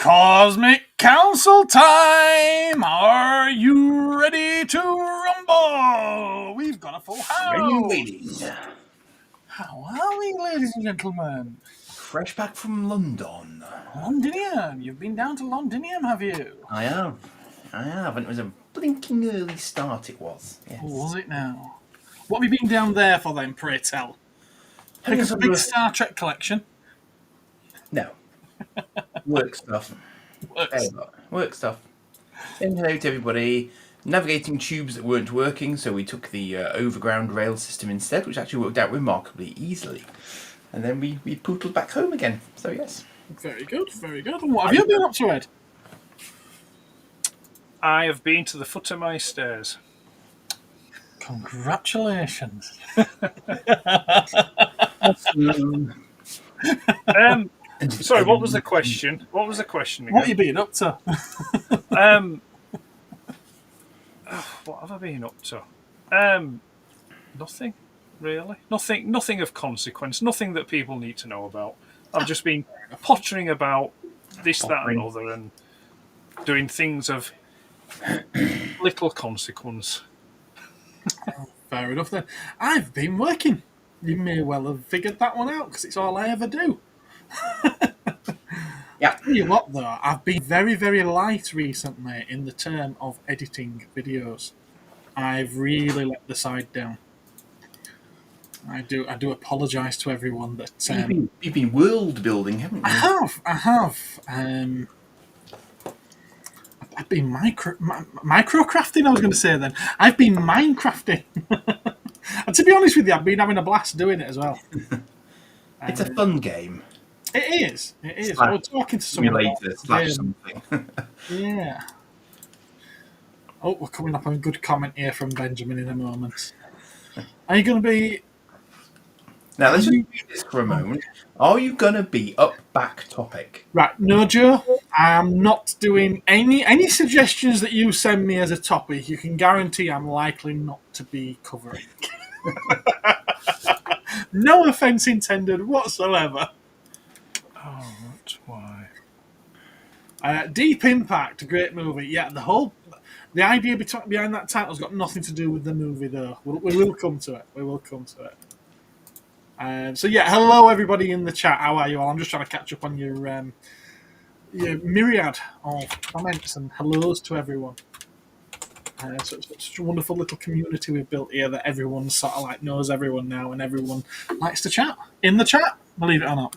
Cosmic Council time! Are you ready to rumble? We've got a full house. Waiting. How are we, ladies and gentlemen? Fresh back from London. Londinium. You've been down to Londinium, have you? I have. And it was a blinking early start, it was. Yes. Or was it now? What have you been down there for then, pray tell? Pick up a big Star Trek collection? No. Work stuff. Work stuff. Saying hello to everybody. Navigating tubes that weren't working, so we took the overground rail system instead, which actually worked out remarkably easily. And then we pootled back home again. So yes. Very good, very good. And what have you been up to, Ed? I have been to the foot of my stairs. Congratulations. Sorry, what was the question? What was the question again? What have you been up to? What have I been up to? Nothing, really. Nothing of consequence. Nothing that people need to know about. I've just been pottering about this, that, and other, and doing things of little consequence. Fair enough then. I've been working. You may well have figured that one out because it's all I ever do. Yeah. Tell you what though, I've been very, very light recently in the term of editing videos. I've really let the side down. I do apologise to everyone that you've been world building, haven't you? I have. I've been microcrafting, I was going to say then. I've been Minecrafting. And to be honest with you, I've been having a blast doing it as well. It's a fun game. It is. I was talking to someone about something. Yeah. Oh, we're coming up on a good comment here from Benjamin in a moment. Are you going to be... Now, let's just do this for a moment. Are you going to be up back topic? Right, no, Joe. I'm not doing any suggestions that you send me as a topic. You can guarantee I'm likely not to be covering. No offence intended whatsoever. Oh, that's why. Deep Impact, a great movie. Yeah, the idea behind that title's got nothing to do with the movie, though. We will come to it. So yeah, hello everybody in the chat. How are you all? I'm just trying to catch up on your myriad of comments and hellos to everyone. So it's such a wonderful little community we've built here that everyone sort of like knows everyone now, and everyone likes to chat in the chat. Believe it or not.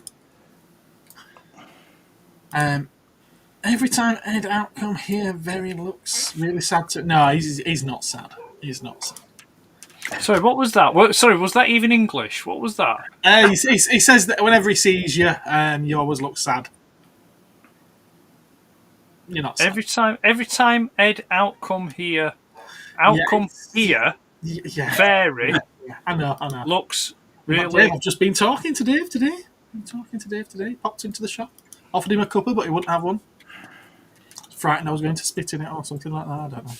Every time Ed Outcome here, looks really sad. No, he's not sad. He's not sad. Sorry, what was that? Sorry, was that even English? What was that? He says that whenever he sees you, you always look sad. You're not sad. Every time Ed Outcome here, Yeah. Fairy, Yeah, I know. looks really... I've just been talking to Dave today. Popped into the shop. Offered him a cuppa, but he wouldn't have one. Frightened I was going to spit in it or something like that. I don't know.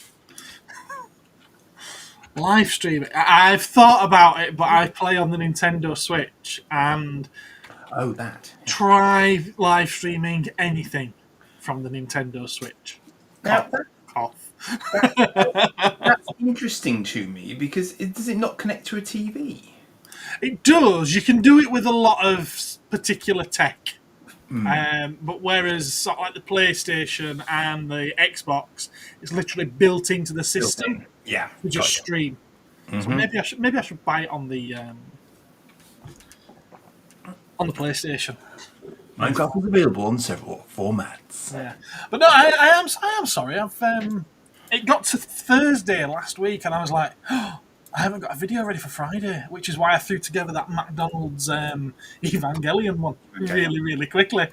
Live stream. I've thought about it, but I play on the Nintendo Switch and try live streaming anything from the Nintendo Switch. Cough. That's interesting to me because does it not connect to a TV? It does. You can do it with a lot of particular tech. But whereas sort of like the PlayStation and the Xbox, it's literally built into the system. Yeah, to just stream. So maybe I should buy it on the PlayStation. Minecraft is available on several formats. Yeah, but no, I am sorry. It got to Thursday last week, and I was like, oh, I haven't got a video ready for Friday, which is why I threw together that McDonald's Evangelion one really, really quickly.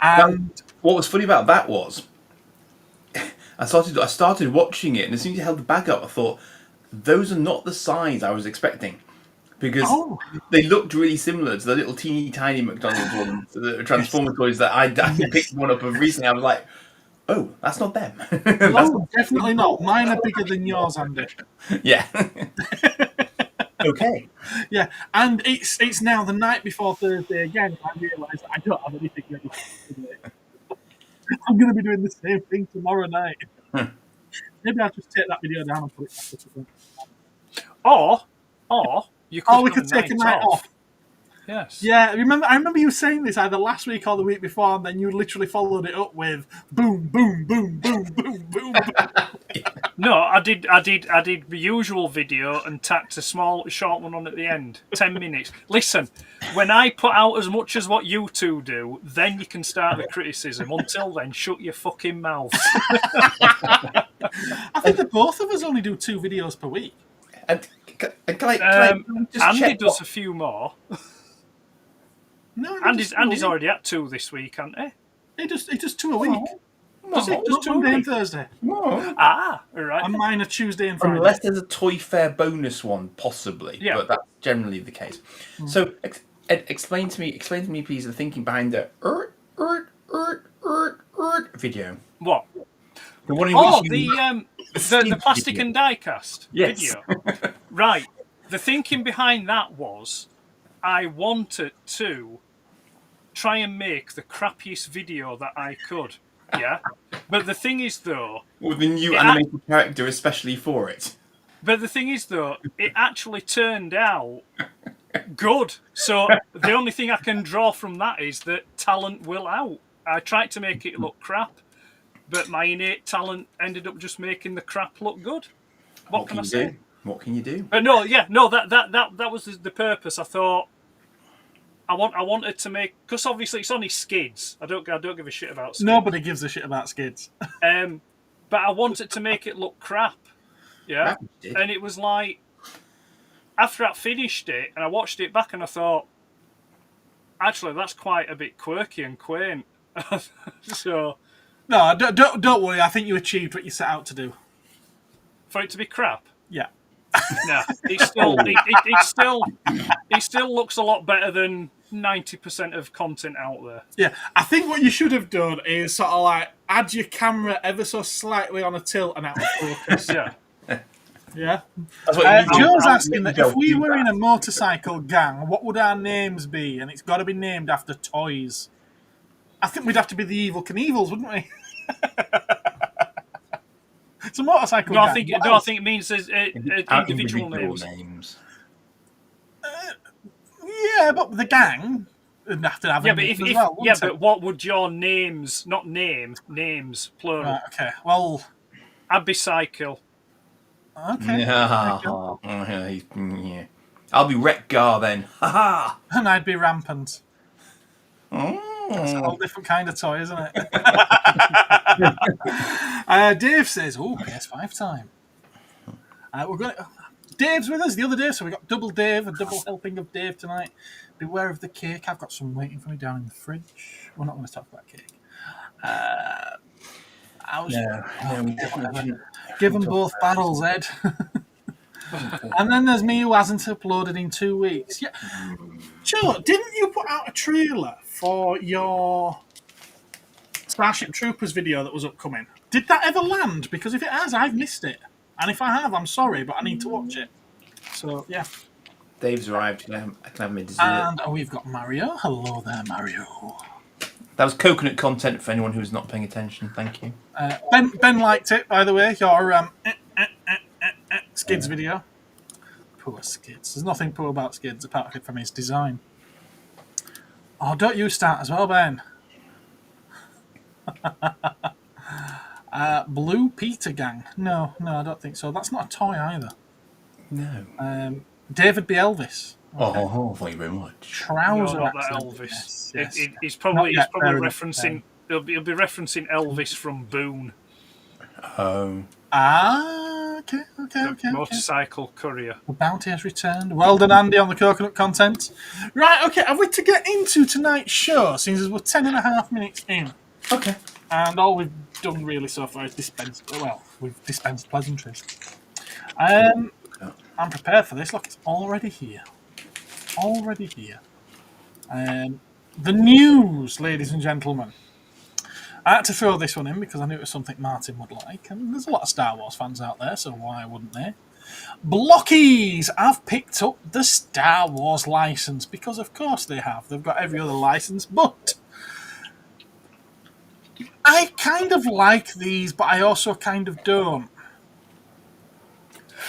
And what was funny about that was I started watching it, and as soon as you held the bag up, I thought, those are not the size I was expecting. Because they looked really similar to the little teeny tiny McDonald's ones, the Transformer toys that I picked one up of recently. I was like, oh, that's not them. No, definitely not. Mine are bigger than yours, Andy. Yeah. Okay. Yeah, and it's now the night before Thursday again. I realise I don't have anything ready for today. I'm going to be doing the same thing tomorrow night. Maybe I'll just take that video down and put it back up again. Or you could we could take a night off. Yes. Yeah, I remember you saying this either last week or the week before, and then you literally followed it up with boom, boom, boom, boom, boom, boom. No, I did the usual video and tacked a short one on at the end. 10 minutes. Listen, when I put out as much as what you two do, then you can start the criticism. Until then, shut your fucking mouth. I think that both of us only do 2 videos per week. And can I just Andy check does a few more. No, Andy's already at 2 this week, hasn't he? He does 2 a week. Does it? Just two a Monday and week. Thursday. No. Ah, all right. And mine are Tuesday and Friday. Unless there's a Toy Fair bonus one, possibly. Yeah. But that's generally the case. So, Ed, explain to me, please, the thinking behind the video. What? The one in Oh, which you... the plastic video. and die-cast Yes. video. Right. The thinking behind that was I wanted to try and make the crappiest video that I could. Yeah? But the thing is, though... With the new animated character especially for it. But the thing is, though, it actually turned out good. So the only thing I can draw from that is that talent will out. I tried to make it look crap, but my innate talent ended up just making the crap look good. What can I say? What can you do? But no, that was the purpose. I thought I wanted to make, because obviously it's only skids. I don't give a shit about skids. Nobody gives a shit about skids. But I wanted to make it look crap. Yeah, and it was like after I finished it and I watched it back and I thought, actually, that's quite a bit quirky and quaint. So no, don't worry. I think you achieved what you set out to do. For it to be crap. Yeah. No, it still looks a lot better than 90% of content out there. Yeah, I think what you should have done is sort of like add your camera ever so slightly on a tilt and out of focus. Yeah. Yeah. That's what you do. Joe's asking that if we were in a motorcycle gang, what would our names be? And it's got to be named after toys. I think we'd have to be the Evil Knievels, wouldn't we? It's a motorcycle gang. I think it means there's individual names. Yeah, but the gang would have to have a name as well, wouldn't it? but what would your names, not names, plural. Right, okay, well... I'd be Cycle. Okay. Yeah. I'll be Wreck-Gar then. Ha And I'd be Rampant. ha! That's a whole different kind of toy, isn't it? Dave says, "Oh, PS5 time." We're going. Dave's with us the other day, so we got double Dave, a double helping of Dave tonight. Beware of the cake. I've got some waiting for me down in the fridge. We're not going to talk about cake. Give them both barrels, Ed. And then there's me who hasn't uploaded in 2 weeks. Yeah, Joe, didn't you put out a trailer for your Starship Troopers video that was upcoming? Did that ever land? Because if it has, I've missed it. And if I have, I'm sorry, but I need to watch it. So, yeah. Dave's arrived. Can I have me dessert? And we've got Mario. Hello there, Mario. That was coconut content for anyone who's not paying attention. Thank you. Ben liked it, by the way. Your Skids video. Poor Skids. There's nothing poor about Skids apart from his design. Oh, don't you start as well, Ben. Blue Peter Gang. No, I don't think so. That's not a toy either. No. David B. Elvis. Okay. Oh, thank you very much. Trouser No, not that accent. Elvis. Yes. He's probably referencing. enough, He'll be referencing Elvis from Boone. Okay. Motorcycle courier. The bounty has returned. Well done, Andy, on the coconut content. Right, okay, have we to get into tonight's show, since we're 10.5 minutes in? Okay. And all we've done really so far is we've dispensed pleasantries. I'm prepared for this. Look, it's already here. The news, ladies and gentlemen. I had to throw this one in because I knew it was something Martin would like, and there's a lot of Star Wars fans out there, so why wouldn't they? Blockies have picked up the Star Wars license, because of course they have. They've got every other license, but I kind of like these, but I also kind of don't.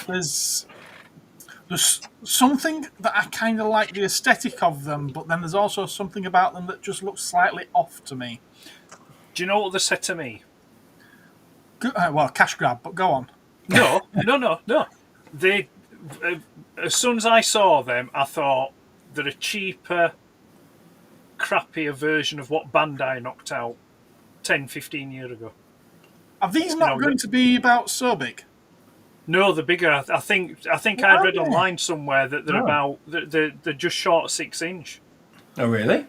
There's something that I kind of like the aesthetic of them, but then there's also something about them that just looks slightly off to me. Do you know what they said to me? Well, cash grab, but go on. No. They, as soon as I saw them, I thought they're a cheaper, crappier version of what Bandai knocked out 10, 15 years ago. Are these not going to be about so big? No, they're bigger. I think I read online somewhere that they're about they're just short of 6 inch. Oh, really?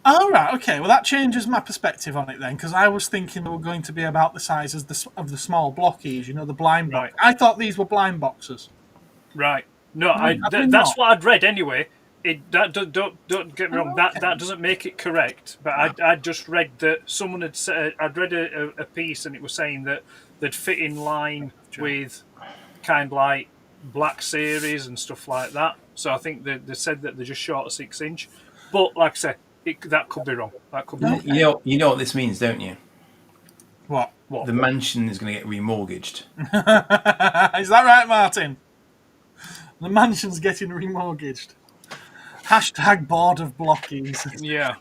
Oh, right, okay. Well, that changes my perspective on it then, because I was thinking they were going to be about the size of the small blockies, the blind box. I thought these were blind boxes. Right. No, that's what I'd read anyway. Don't get me wrong. That doesn't make it correct. But I just read that someone had said. I'd read a piece and it was saying that they'd fit in line with kind of like Black Series and stuff like that. So I think they said that they're just short of 6 inch. But like I said, that could be wrong. That could be wrong. You know what this means, don't you? What? The mansion is going to get remortgaged. Is that right, Martin? The mansion's getting remortgaged. # board of blockies. Yeah.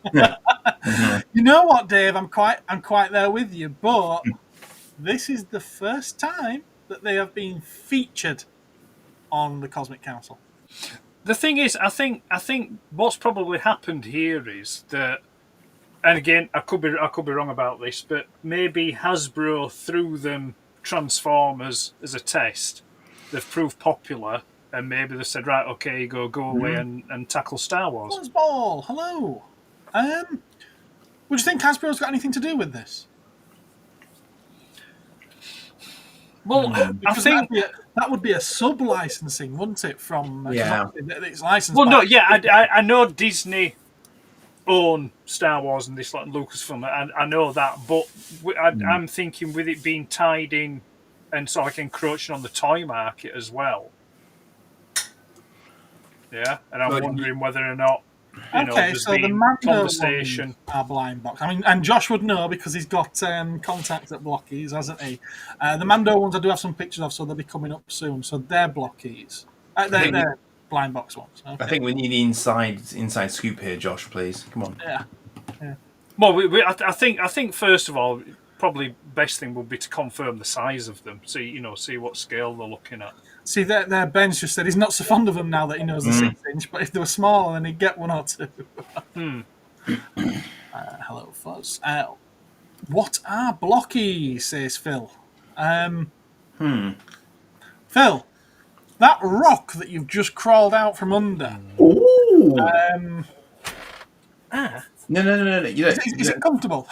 You know what, Dave? I'm quite there with you, but this is the first time that they have been featured on the Cosmic Council. The thing is, I think what's probably happened here is that, and again, I could be wrong about this, but maybe Hasbro threw them Transformers as a test. They've proved popular, and maybe they said, right, okay, go away and tackle Star Wars. Buzzball, hello. Would you think Hasbro's got anything to do with this? Well, I think that would be a sub-licensing, wouldn't it? From it's licensed. Well, no, yeah, I know Disney own Star Wars and this like Lucasfilm. I know that, but I'm thinking with it being tied in and sort of like encroaching on the toy market as well. Yeah, and I'm wondering whether or not. There's so the been Mando conversation. Are blind box. I mean, and Josh would know because he's got contacts at Blockies, hasn't he? The Mando ones I do have some pictures of, so they'll be coming up soon. So they're Blockies. They're blind box ones. Okay. I think we need the inside scoop here, Josh. Please, come on. Yeah. Well, I think first of all, probably best thing would be to confirm the size of them. See what scale they're looking at. See, there Ben's just said he's not so fond of them now that he knows the 6 inch, but if they were small, then he'd get one or two. Hello, Fuzz. What are blockies, says Phil. Phil, that rock that you've just crawled out from under. Ooh. No. Is it comfortable?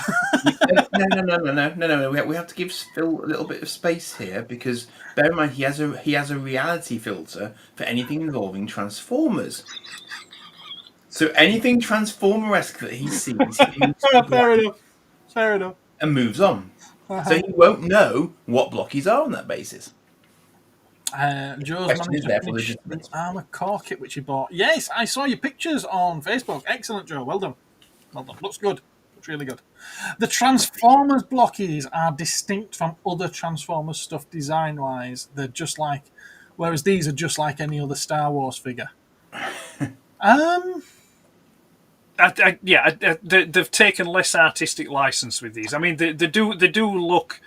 No. We have to give Phil a little bit of space here because bear in mind he has a reality filter for anything involving Transformers. So anything Transformer-esque that he sees, Fair enough. And moves on. So he won't know what blockies are on that basis. Joe's managed to finish the armour core kit which he bought. Yes, I saw your pictures on Facebook. Excellent, Joe. Well done. Looks good. Looks really good. The Transformers blockies are distinct from other Transformers stuff design-wise. They're just like, whereas these are just like any other Star Wars figure. They've taken less artistic license with these. I mean, they do look.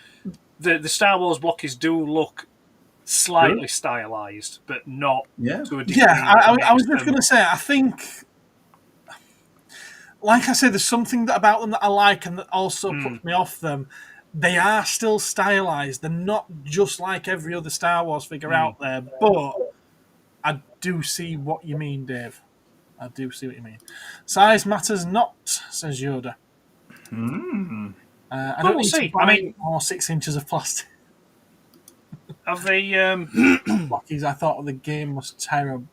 The Star Wars blockies do look slightly stylized, but not to a degree. Yeah, I was just going to say, I think. Like I said, there's something about them that I like and that also puts me off them. They are still stylized. They're not just like every other Star Wars figure out there. But I do see what you mean, Dave. I do see what you mean. Size matters not, says Yoda. I don't need to buy more 6 inches of plastic. Have they... Blockies, I thought the game was terrible.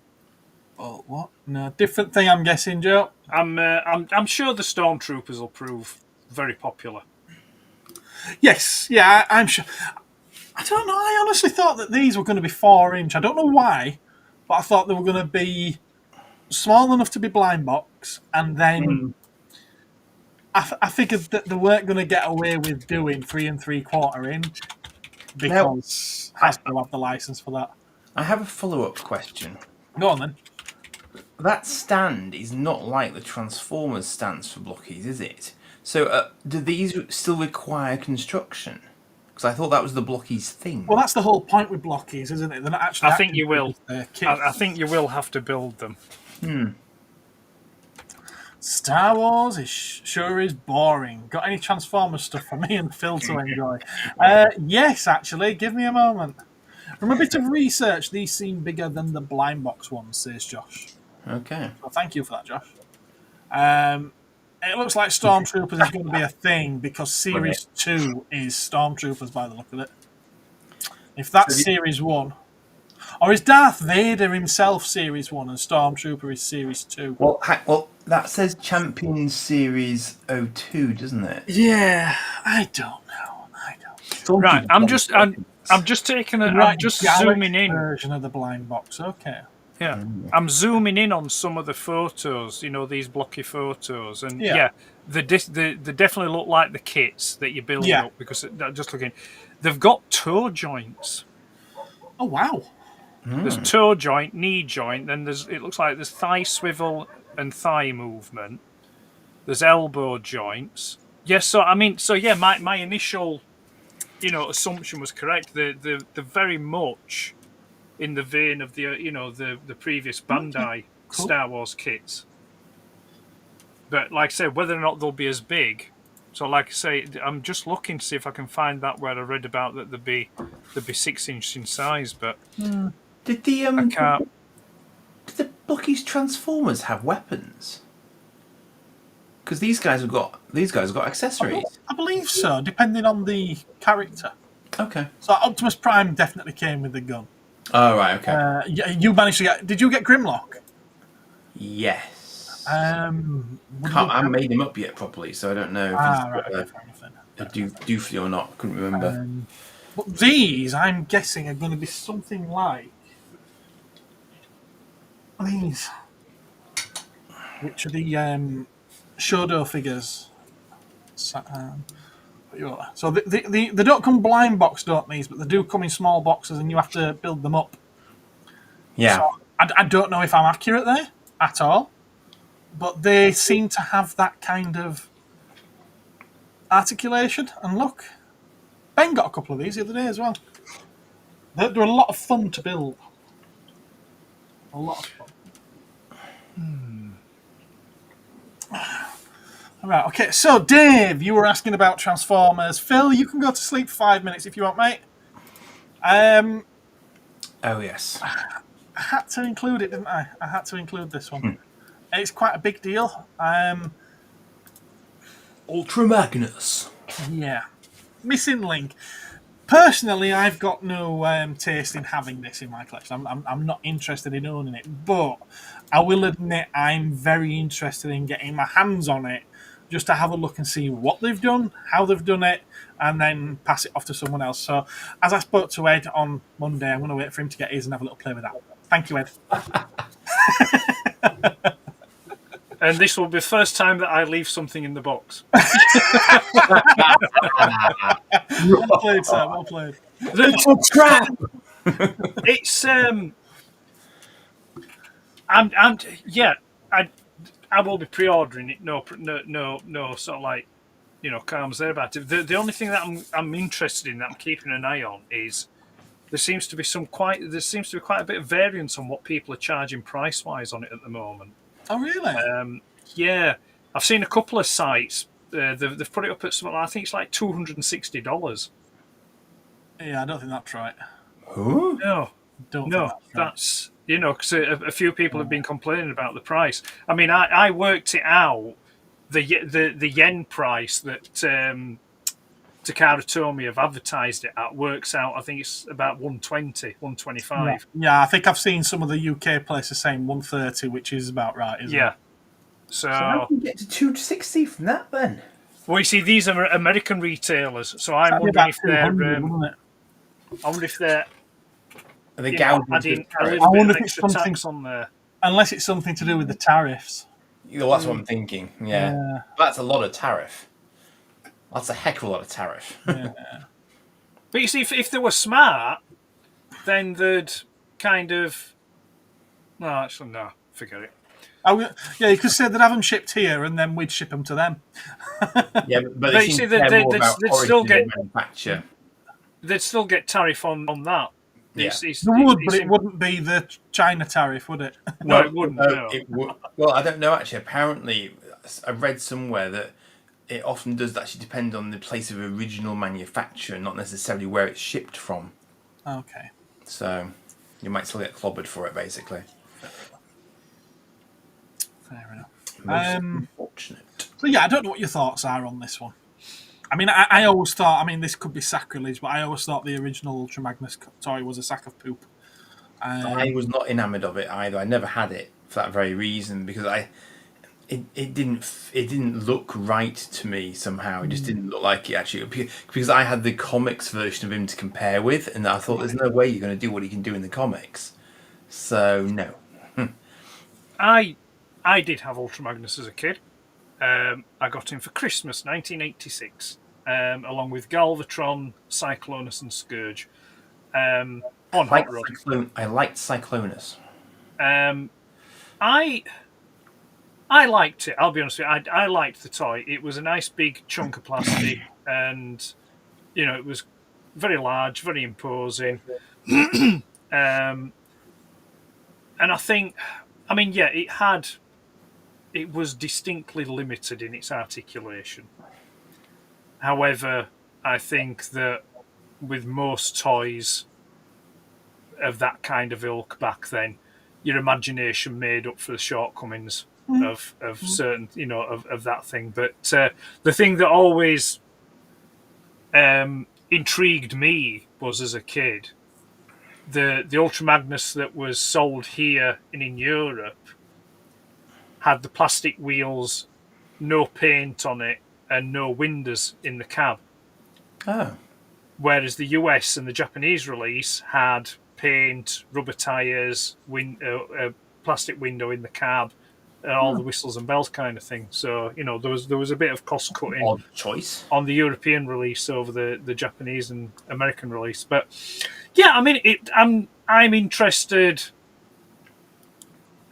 Oh, what? No, different thing, I'm guessing, Joe. I'm sure the Stormtroopers will prove very popular. Yes, yeah, I'm sure. I don't know. I honestly thought that these were going to be 4 inch. I don't know why, but I thought they were going to be small enough to be blind box, and then I figured that they weren't going to get away with doing 3 3/4 inch because Hasbro have the license for that. I have a follow-up question. Go on then. That stand is not like the Transformers stands for blockies, is it? So do these still require construction? Because I thought that was the blockies thing. Well, that's the whole point with blockies, isn't it? They're not actually. I think you will. Kits. I think you will have to build them. Star Wars sure is boring. Got any Transformers stuff for me and Phil to enjoy? Yes, actually. Give me a moment. From a bit of research, these seem bigger than the blind box ones, says Josh. Okay. Well, thank you for that, Josh. It looks like Stormtroopers is going to be a thing because Series 2 is Stormtroopers by the look of it. If that's Series 1... Or is Darth Vader himself Series 1 and Stormtrooper is Series 2? Well, that says Champion Series 02, doesn't it? Yeah, I don't know. Right, I'm just taking a... I'm just zooming in. Version of the blind box, okay. Yeah, I'm zooming in on some of the photos, these blocky photos. And they definitely look like the kits that you build up because just looking... They've got toe joints. Oh, wow. There's toe joint, knee joint, then it looks like there's thigh swivel and thigh movement. There's elbow joints. Yes, my initial, assumption was correct. They're very much in the vein of the previous Bandai Star Wars kits. But like I said, whether or not they'll be as big. So like I say, I'm just looking to see if I can find that where I read about that they'd be 6-inch in size, but. Did the Blockies Transformers have weapons? Because these guys have got accessories. I believe so, depending on the character. Okay. So Optimus Prime definitely came with the gun. Oh right, okay. You managed to get? Did you get Grimlock? Yes. I haven't made him up yet properly, so I don't know if he's doofy or not. Couldn't remember. But these, I'm guessing, are going to be something like these, which are the Shodo figures. So they don't come blind box, don't these? But they do come in small boxes, and you have to build them up. Yeah. So I don't know if I'm accurate there at all, but they seem to have that kind of articulation. And look, Ben got a couple of these the other day as well. They're a lot of fun to build. A lot of fun. All right, okay. So, Dave, you were asking about Transformers. Phil, you can go to sleep for 5 minutes if you want, mate. Oh, yes. I had to include it, didn't I? I had to include this one. It's quite a big deal. Ultra Magnus. Yeah. Missing link. Personally, I've got no taste in having this in my collection. I'm not interested in owning it, but I will admit I'm very interested in getting my hands on it just to have a look and see what they've done, how they've done it, and then pass it off to someone else. So, as I spoke to Ed on Monday, I'm going to wait for him to get his and have a little play with that. Thank you, Ed. And this will be the first time that I leave something in the box. Well played, sir. Well played. It's a trap. It's I will be pre-ordering it. No, sort of like qualms there about it. The only thing that I'm interested in, that I'm keeping an eye on, is there seems to be quite a bit of variance on what people are charging price wise on it at the moment. Oh, really? Yeah, I've seen a couple of sites. They've put it up at something. I think it's like $260. Yeah, I don't think that's right. Who? No, Don't. Think that's because a few people have been complaining about the price. I mean, I worked it out. The yen price that Takara Tomy have advertised it at works out. I think it's about 120, 125. Yeah, I think I've seen some of the UK places saying 130, which is about right, isn't it? So how can you get to 260 from that then? Well, you see, these are American retailers, so I'm wondering if they're. I wonder if they're. Are they adding a little bit of extra tax on there? Unless it's something to do with the tariffs. That's what I'm thinking. Yeah. Yeah. That's a lot of tariff. That's a heck of a lot of tariff. Yeah. But you see, if they were smart, then they'd kind of. No, actually, no. Forget it. Yeah, you could say they'd have them shipped here, and then we'd ship them to them. Yeah, but you they see, seem to care more about they'd still origin get and manufacture. they'd still get tariff on that. Yeah. They would, but it wouldn't be the China tariff, would it? No, it wouldn't. No. It would. Well, I don't know actually. Apparently, I read somewhere that it often does actually depend on the place of original manufacture, not necessarily where it's shipped from. Okay. So you might still get clobbered for it, basically. Fair enough. Most unfortunate. So yeah, I don't know what your thoughts are on this one. I mean, I always thought, I mean, this could be sacrilege, but I always thought the original Ultra Magnus toy was a sack of poop. I was not enamoured of it either. I never had it for that very reason, because it didn't look right to me somehow. It just didn't look like it actually, because I had the comics version of him to compare with, and I thought there's no way you're going to do what he can do in the comics. So no. I did have Ultra Magnus as a kid. I got him for Christmas, 1986, along with Galvatron, Cyclonus, and Scourge. On Hot Rod. I liked Cyclonus. I liked it. I'll be honest with you. I liked the toy. It was a nice big chunk of plastic, and it was very large, very imposing. And I think, I mean, yeah, it was distinctly limited in its articulation. However, I think that with most toys of that kind of ilk back then, your imagination made up for the shortcomings of certain, of that thing. But the thing that always intrigued me was, as a kid, the Ultra Magnus that was sold here and in Europe had the plastic wheels, no paint on it, and no windows in the cab. Oh. Whereas the US and the Japanese release had paint, rubber tyres, plastic window in the cab, and all the whistles and bells kind of thing. So there was a bit of cost cutting. Odd choice on the European release over the Japanese and American release. But yeah, I mean, I'm interested.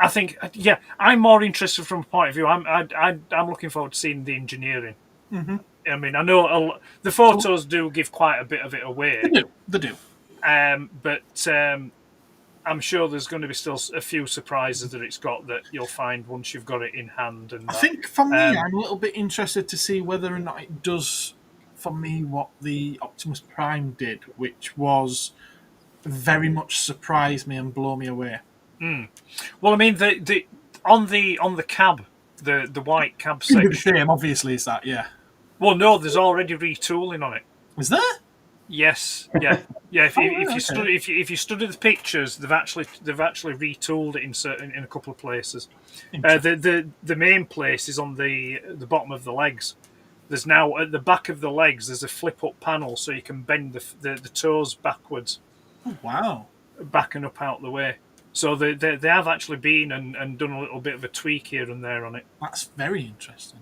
I think, yeah, I'm more interested from a point of view. I'm looking forward to seeing the engineering. Mm-hmm. I mean, I know the photos do give quite a bit of it away. They do. But I'm sure there's going to be still a few surprises that it's got that you'll find once you've got it in hand. And I think for me, I'm a little bit interested to see whether or not it does for me what the Optimus Prime did, which was very much surprise me and blow me away. Well, I mean, the on the cab, the white cab section. The same, obviously, is that, yeah. Well, no, there's already retooling on it. Is there? Yes, yeah. If you study the pictures, they've actually retooled it in a couple of places. The main place is on the bottom of the legs. There's now at the back of the legs. There's a flip up panel, so you can bend the toes backwards. Oh, wow! Back and up out the way. So they have actually been and done a little bit of a tweak here and there on it. That's very interesting.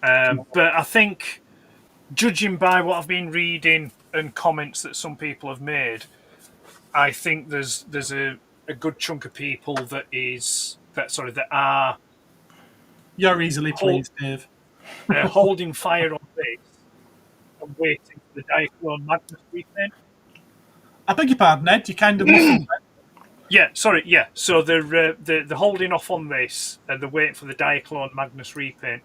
But I think, judging by what I've been reading and comments that some people have made, I think there's a good chunk of people that are. You're easily pleased, Dave. Holding fire on this and waiting for the Diaclone Magnus repaint. I beg your pardon, Ed. You kind of muffled. Yeah, sorry, yeah. So they're holding off on this and they're waiting for the Diaclone Magnus repaint.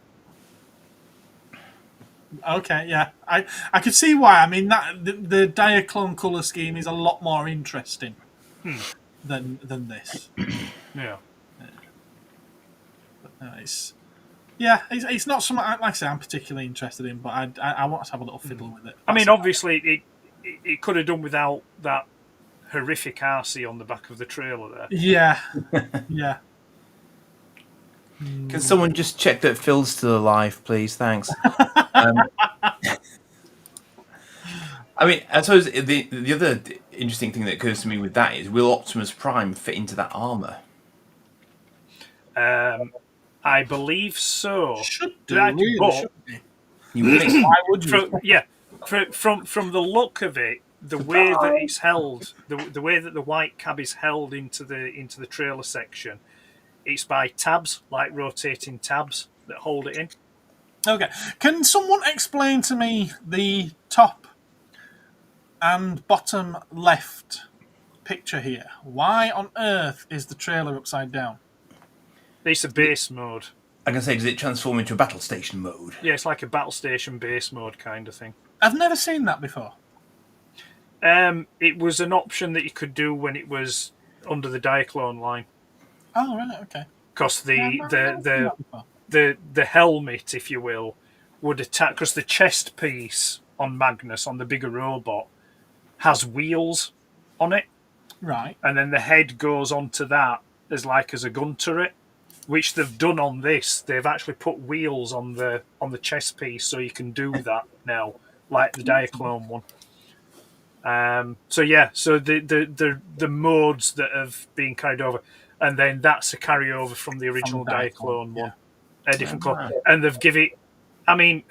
Okay, yeah. I could see why. I mean, that the Diaclone colour scheme is a lot more interesting than this. Yeah. But no, it's not something, like I say, I'm particularly interested in, but I want to have a little fiddle with it. I mean, obviously, it could have done without that horrific RC on the back of the trailer there. Yeah, yeah. Can someone just check that Phil's still alive, please? Thanks. I mean, I suppose the other interesting thing that occurs to me with that is, will Optimus Prime fit into that armour? I believe so. Should do, Right, really, but shouldn't they? You would think. Why would you? from the look of it, the way that it's held, the way that the white cab is held into the trailer section, it's by tabs, like rotating tabs that hold it in. Okay. Can someone explain to me the top and bottom left picture here? Why on earth is the trailer upside down? It's a base mode. I can say, does it transform into a battle station mode? Yeah, it's like a battle station base mode kind of thing. I've never seen that before. It was an option that you could do when it was under the Diaclone line. Oh, right, okay. Because the the helmet, if you will, would attack. Because the chest piece on Magnus, on the bigger robot, has wheels on it. Right. And then the head goes onto that as a gun turret, which they've done on this. They've actually put wheels on the chest piece, so you can do that now, like the Diaclone one. So the modes that have been carried over, and then that's a carryover from the original Diaclone one, a different color, and they've give it. I mean,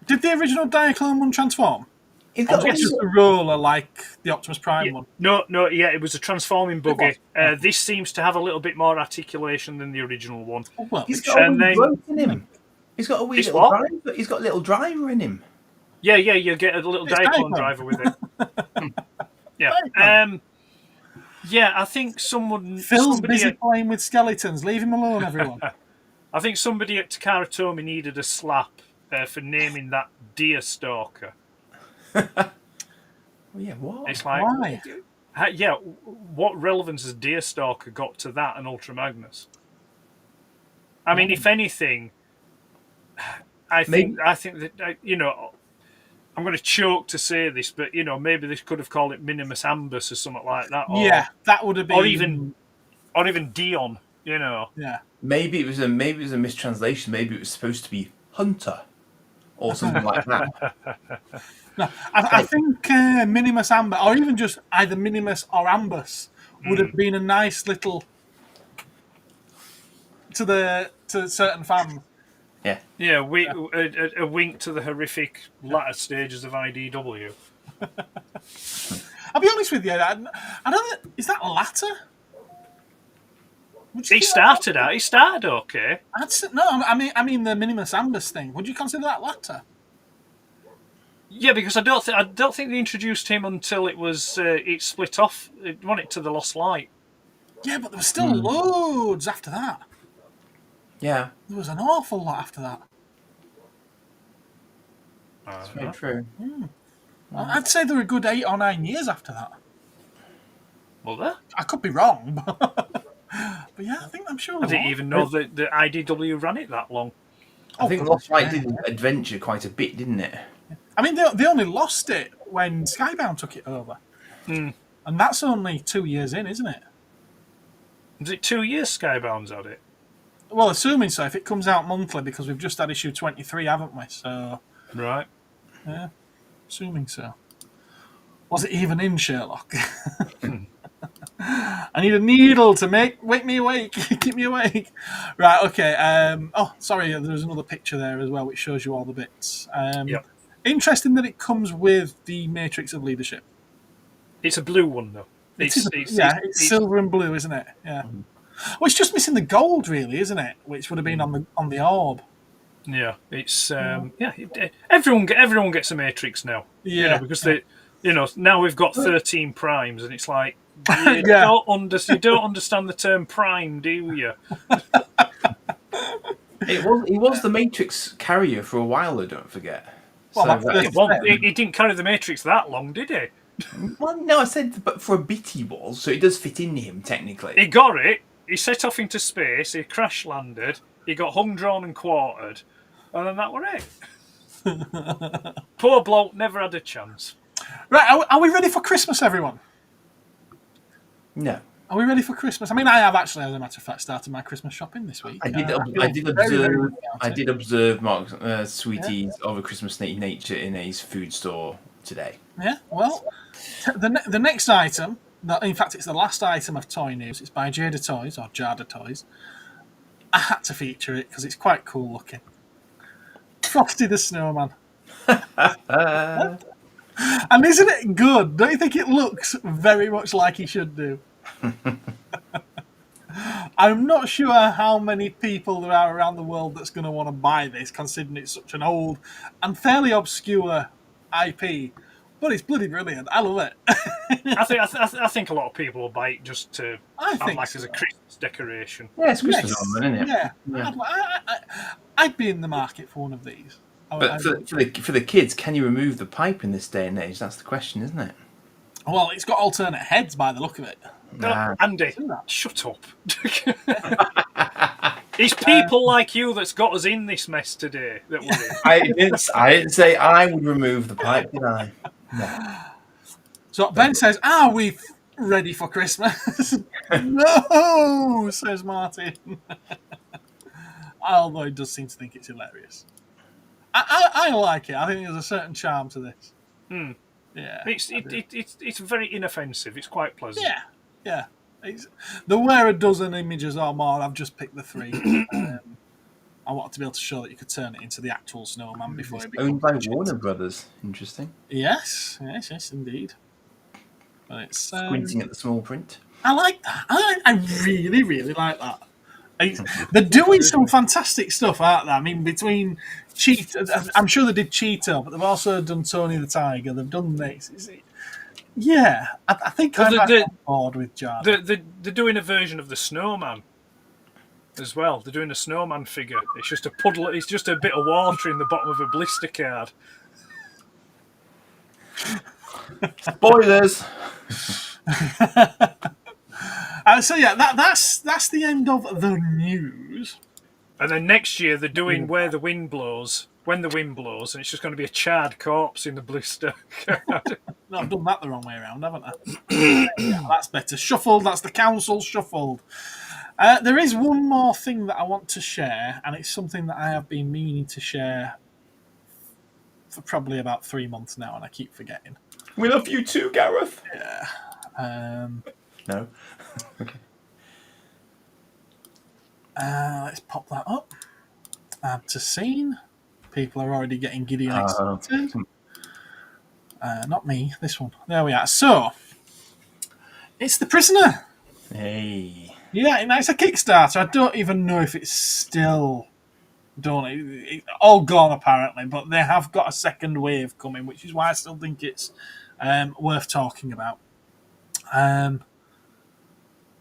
did the original Diaclone one transform? It's got just a roller like the Optimus Prime one. No, it was a transforming buggy. This seems to have a little bit more articulation than the original one. Oh, well, He's got a wee bloke in him. He's got a wee little driver. He's got a little driver in him. Yeah, you get a little Diaclone driver with it. Yeah, I think Phil's busy playing with skeletons. Leave him alone, everyone. I think somebody at Takara Tomy needed a slap for naming that Deer Stalker. Well, yeah, what? It's like, why? What relevance has Deer Stalker got to that and Ultra Magnus? I mean, if anything, I think that I'm going to choke to say this, but maybe they could have called it Minimus Ambus or something like that. Or, that would have been, or even Dion. Yeah. Maybe it was a mistranslation. Maybe it was supposed to be Hunter or something like that. No, I think Minimus Amber, or even just either Minimus or Ambus, would have been a nice little to certain fans. Yeah. Yeah, a wink to the horrific latter stages of IDW. I'll be honest with you, I don't. Is that latter? He started okay. No, I mean the Minimus Ambus thing. Would you consider that latter? Yeah, because I don't think they introduced him until it was it split off. It won it to the Lost Light. Yeah, but there were still loads after that. Yeah, there was an awful lot after that. That's very true. I'd say there were a good 8 or 9 years after that. Well, there. I could be wrong, but yeah, I'm sure. I didn't even know that the IDW ran it that long. I think Lost Light did adventure quite a bit, didn't it? I mean, they only lost it when Skybound took it over. And that's only 2 years in, isn't it? Is it 2 years Skybound's had it? Well, assuming so, if it comes out monthly, because we've just had issue 23, haven't we? So, right. Yeah, assuming so. Was it even in Sherlock? I need a needle to wake me awake, keep me awake. Right, okay. Sorry, there's another picture there as well, which shows you all the bits. Interesting that it comes with the Matrix of Leadership. It's a blue one, though. It's silver and blue, isn't it? Yeah. Well, it's just missing the gold, really, isn't it? Which would have been on the orb. Yeah, it's everyone gets a Matrix now. Yeah, because they, now we've got 13 primes, and it's like you don't understand the term prime, do you? He was the Matrix carrier for a while, though. Don't forget. Well, he didn't carry the Matrix that long, did he? Well, no, I said, but for a bit he was, so it does fit in him technically. He got it. He set off into space. He crash landed. He got hung, drawn, and quartered, and then that were it. Poor bloke never had a chance. Right, are we ready for Christmas, everyone? No. Are we ready for Christmas? I mean, I have actually, as a matter of fact, started my Christmas shopping this week. I did observe Mark Sweetie's of a Christmas nature in his food store today. Yeah, well, the next item, in fact, it's the last item of toy news. It's by JoshyyBoyyToys or JoshyyBoyyToys, I had to feature it because it's quite cool looking. Frosty the Snowman. And isn't it good? Don't you think it looks very much like he should do? I'm not sure how many people there are around the world that's going to want to buy this, considering it's such an old and fairly obscure IP. But it's bloody brilliant. I love it. I think a lot of people will buy it just to have like as a Christmas decoration. Yeah, it's Christmas ornament, isn't it? Yeah. I'd be in the market for one of these. But for the kids, can you remove the pipe in this day and age? That's the question, isn't it? Well, it's got alternate heads by the look of it. Andy, shut up. It's people like you that's got us in this mess today. That we're in. I didn't say I would remove the pipe, did I? No. So Ben says, "Are we ready for Christmas?" No, says Martin. Although he does seem to think it's hilarious. I like it. I think there's a certain charm to this. Yeah, it's very inoffensive. It's quite pleasant. Yeah. There were a dozen images or more. I've just picked the 3. I wanted to be able to show that you could turn it into the actual snowman before it owned by Warner Brothers. Interesting. Yes, indeed. But it's squinting at the small print. I like that. I really, really like that. They're doing some fantastic stuff, aren't they? I mean, between Cheetah, I'm sure they did Cheetah, but they've also done Tony the Tiger. They've done this. Yeah, I think I'm on board with Jar. They're doing a version of the Snowman as well. They're doing a Snowman figure. It's just a puddle. It's just a bit of water in the bottom of a blister card. Spoilers. So yeah, that's the end of the news. And then next year they're doing Where the Wind Blows, When the Wind Blows, and it's just going to be a charred corpse in the blister card. No, I've done that the wrong way around, haven't I? Yeah, that's better. Shuffled. That's the council shuffled. There is one more thing that I want to share, and it's something that I have been meaning to share for probably about 3 months now, and I keep forgetting. We love you too, Gareth. Yeah. No. Okay. Let's pop that up. Add to scene. People are already getting giddy and excited. Not me, this one. There we are. So, it's The Prisoner. Hey. Yeah, it's a Kickstarter. I don't even know if it's still done. It's all gone, apparently, but they have got a second wave coming, which is why I still think it's worth talking about.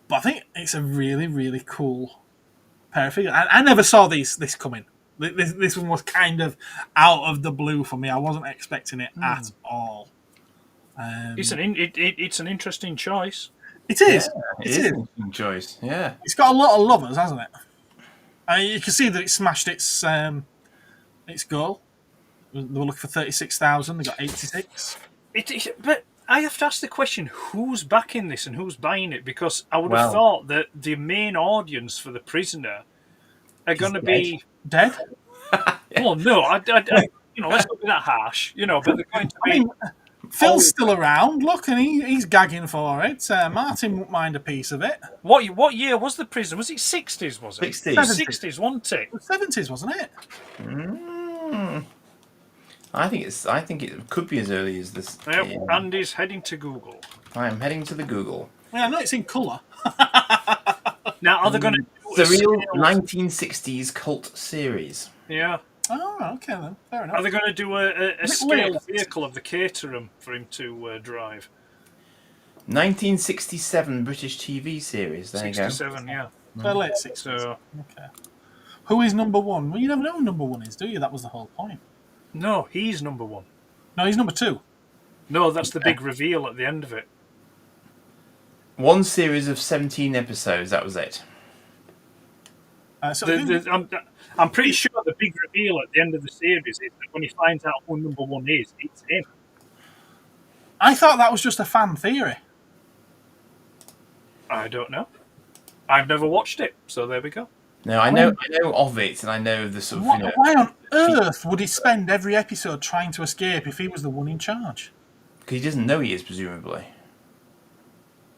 But I think it's a really, really cool pair of figures. I never saw this coming. This one was kind of out of the blue for me. I wasn't expecting it at all. It's an interesting choice. It is. Yeah, it is an interesting choice. Yeah. It's got a lot of lovers, hasn't it? You can see that it smashed its goal. They were looking for 36,000. They got 86. But I have to ask the question: who's backing this and who's buying it? Because I would have thought that the main audience for The Prisoner are going to be dead. Well, no, let's not be that harsh. But they're going to be. I mean, Phil's still around. Look, and he's gagging for it. Martin won't mind a piece of it. What year was The Prisoner? Was it 60s? Was it 60s? 60s, wasn't it? 70s, wasn't it? I think it could be as early as this. Yep, Andy's heading to Google. I am heading to the Google. Yeah, I know it's in colour. Now, are they going to do the real 1960s cult series? Yeah. Oh, okay then. Fair enough. Are they going to do a scale vehicle of the Caterham for him to drive? 1967 British TV series. There 67, you go. yeah. So late 60s. So, okay. Who is number one? Well, you never know who number one is, do you? That was the whole point. no, he's number 1. No, he's number 2. No, that's the big reveal at the end of it. One series of 17 episodes. That was it. I'm pretty sure the big reveal at the end of the series is that when he finds out who number 1 is, it's him. I thought that was just a fan theory. I don't know. I've never watched it, so there we go. No, I know of it, and I know the sort of. Why on earth would he spend every episode trying to escape if he was the one in charge? Because he doesn't know he is, presumably.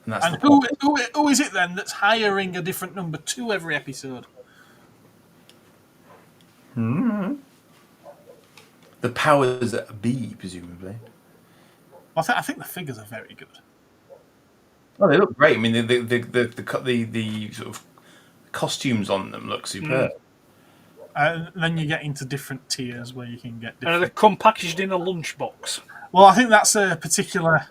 And that's And who is it then that's hiring a different number 2 every episode? The powers that be, presumably. I think the figures are very good. Oh, they look great. I mean, the sort of costumes on them look superb. Then you get into different tiers where you can get different... And they come packaged in a lunchbox. Well, I think that's a particular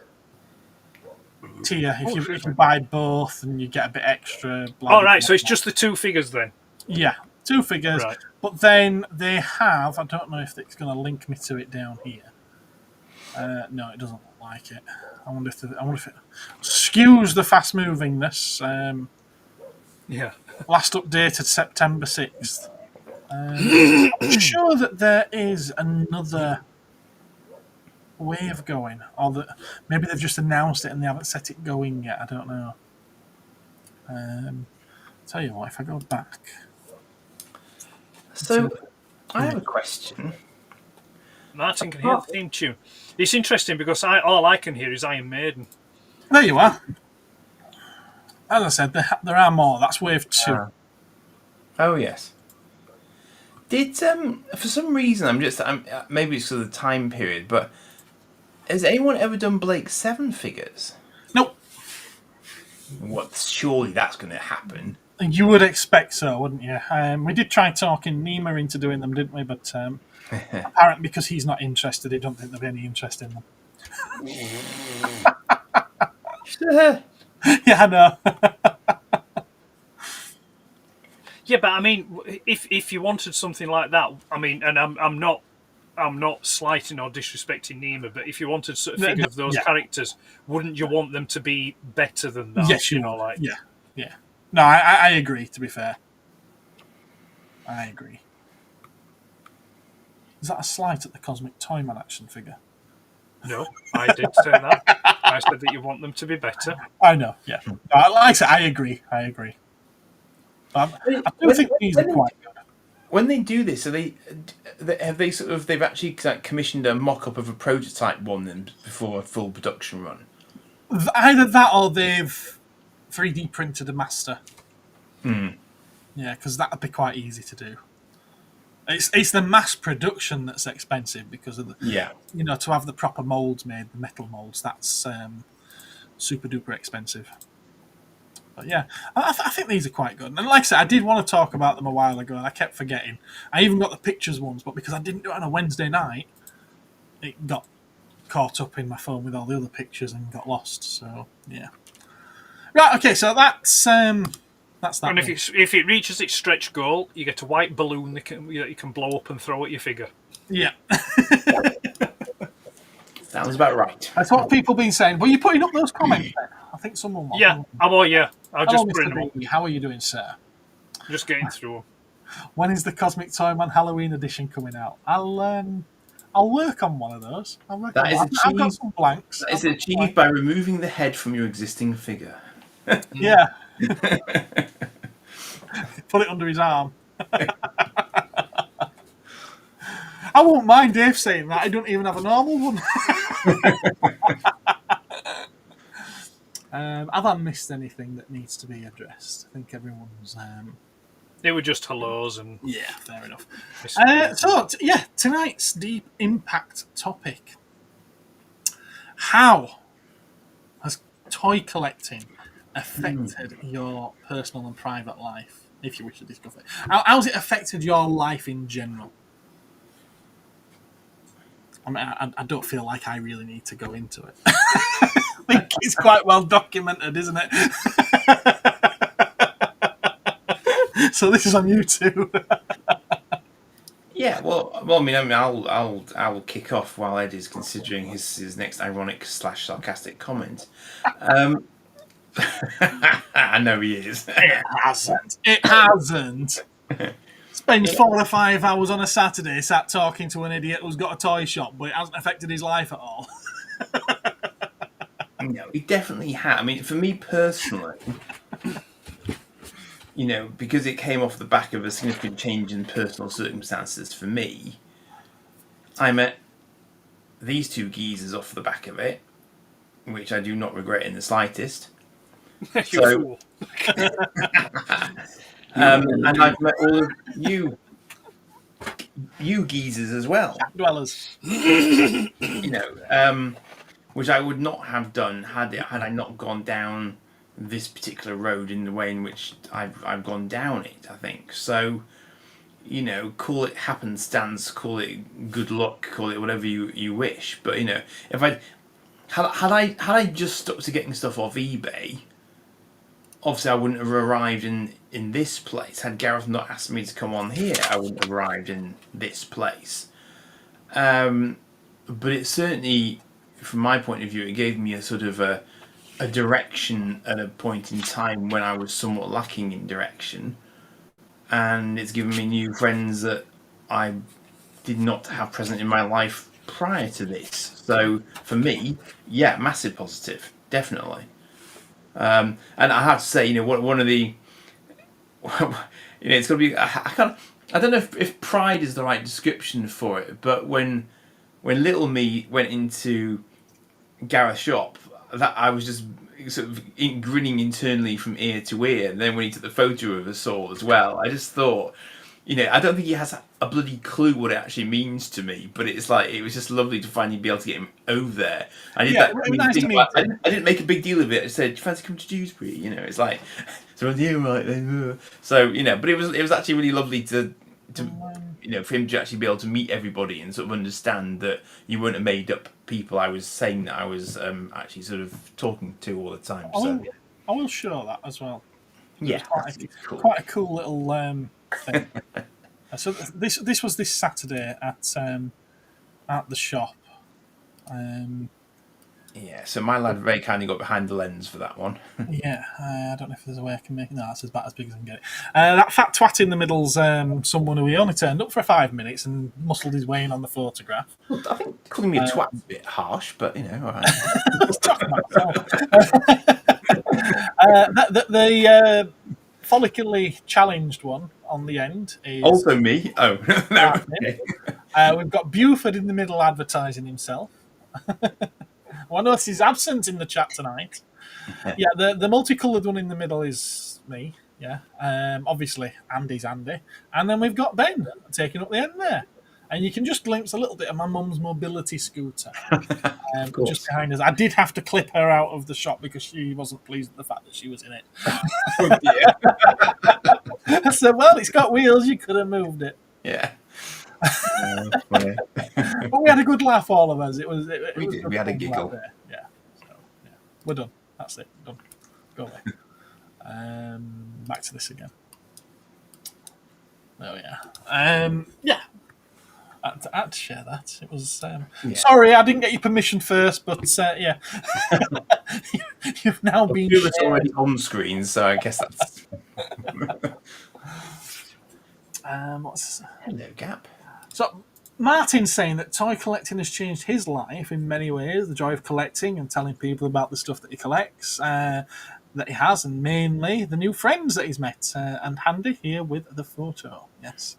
tier. If you buy both and you get a bit extra... Oh, right, so it's just the 2 figures then? Yeah, 2 figures. Right. But then they have... I don't know if it's going to link me to it down here. No, it doesn't look like it. I wonder if it skews the fast-movingness. Yeah. Last updated September 6th. I'm sure that there is another way of going, or that maybe they've just announced it and they haven't set it going yet. I don't know. Tell you what, if I go back. So, I have a question. Martin can hear the theme tune. It's interesting because all I can hear is Iron Maiden. There you are. As I said, there are more. That's wave 2. Oh yes. Did for some reason I'm maybe it's for the time period, but has anyone ever done Blake's 7 figures? Nope. What? Surely that's going to happen. You would expect so, wouldn't you? We did try talking Nima into doing them, didn't we? But apparently, because he's not interested, I don't think there'll be any interest in them. Yeah, I know. Yeah, but I mean, if you wanted something like that, I mean, and I'm not slighting or disrespecting Nima, but if you wanted sort of figure of those characters, wouldn't you want them to be better than that? Yes, you know, like yeah. No, I agree. To be fair, I agree. Is that a slight at the Cosmic Toyman action figure? No, I did say that. I said that you want them to be better. I know. Yeah, no, like I said, I agree. I do think these are quite good. When they do this, they've actually commissioned a mock-up of a prototype one then before a full production run? Either that or they've 3D printed a master. Yeah, because that would be quite easy to do. It's the mass production that's expensive because of the to have the proper molds made, the metal molds, that's super duper expensive. But yeah, I think these are quite good. And like I said, I did want to talk about them a while ago, and I kept forgetting. I even got the pictures ones, but because I didn't do it on a Wednesday night, it got caught up in my phone with all the other pictures and got lost. So yeah. Right. Okay. So that's that. And if it reaches its stretch goal, you get a white balloon that you can blow up and throw at your figure. Yeah. Sounds about right. That's what people have been saying. Were you putting up those comments then? I think someone was. Yeah. I'll just bring them up. How are you doing, sir? Just getting through them. When is the Cosmic Toyman Halloween edition coming out? I'll work on one of those. I've got some blanks. That is achieved by removing the head from your existing figure. Yeah. Put it under his arm. I won't mind Dave saying that. I don't even have a normal one. Have I missed anything that needs to be addressed? I think everyone's... They were just hellos and... Yeah, fair enough. Tonight's Deep Impact topic. How has toy collecting affected your personal and private life, if you wish to discuss it? How's it affected your life in general? I mean, I don't feel like I really need to go into it. I think it's quite well documented, isn't it? So this is on YouTube. Yeah, well, I mean, I'll kick off while Ed is considering his next ironic / sarcastic comment. I know he is. It hasn't. Spends 4 or 5 hours on a Saturday sat talking to an idiot who's got a toy shop, but it hasn't affected his life at all. No, it definitely has. I mean, for me personally, because it came off the back of a significant change in personal circumstances for me, I met these 2 geezers off the back of it, which I do not regret in the slightest. You're and I've met all of you you geezers as well. Dwellers. Which I would not have done had I not gone down this particular road in the way in which I've gone down it. I think so. Call it happenstance, call it good luck, call it whatever you wish. But if had I just stuck to getting stuff off eBay, obviously I wouldn't have arrived in this place. Had Gareth not asked me to come on here, I wouldn't have arrived in this place. But it certainly, from my point of view, it gave me a sort of a direction at a point in time when I was somewhat lacking in direction. And it's given me new friends that I did not have present in my life prior to this. So for me, yeah, massive positive, definitely. And I have to say, one of the, it's got to be. I don't know if pride is the right description for it, but when little me went into Gareth's shop, that I was just sort of grinning internally from ear to ear. And then when he took the photo of us all as well, I just thought, I don't think he has a bloody clue what it actually means to me. But it's like it was just lovely to finally be able to get him over there. I did that. I didn't make a big deal of it. I said, "Do you fancy coming to Dewsbury?" It's like, so yeah, right then. So but it was actually really lovely to for him to actually be able to meet everybody and sort of understand that you weren't a made up people. I was saying that I was actually sort of talking to all the time. I will show that as well. Yeah, quite a cool little thing. So this was this Saturday at the shop. So my lad very kindly got behind the lens for that one. I don't know if there's a way I can make it. No, that's about as big as I can get it. That fat twat in the middle's someone who he only turned up for 5 minutes and muscled his way in on the photograph. Well, I think calling me a twat is a bit harsh, but all right. The follicularly challenged one on the end is also me. Oh no. Okay. We've got Buford in the middle advertising himself. Well, notice he's absent in the chat tonight. Yeah, the multicoloured one in the middle is me. Yeah, obviously Andy's Andy, and then we've got Ben taking up the end there, and you can just glimpse a little bit of my mum's mobility scooter just behind us. I did have to clip her out of the shop because she wasn't pleased with the fact that she was in it. I said, "Well, it's got wheels. You could have moved it." Yeah. But we had a good laugh, all of us. We had a giggle. Yeah. So, we're done. That's it. Done. Go away. Back to this again. There we are. Yeah. I had to share that. It was. Sorry, I didn't get your permission first, but yeah. You've now been. It's already on screen, so I guess that's. Hello, Gap. So, Martin's saying that toy collecting has changed his life in many ways. The joy of collecting and telling people about the stuff that he collects, that he has, and mainly the new friends that he's met. And handy here with the photo. Yes.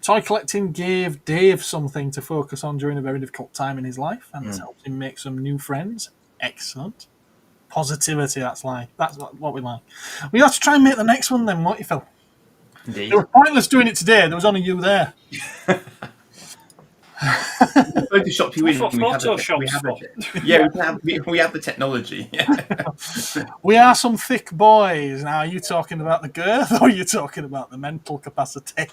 Toy collecting gave Dave something to focus on during a very difficult time in his life, and it's helped him make some new friends. Excellent. Positivity, that's what we like. We have to try and make the next one then, won't you, Phil? Indeed. It was pointless doing it today. There was only you there. Photoshop you in. We have the technology. We are some thick boys. Now, are you talking about the girth or are you talking about the mental capacity?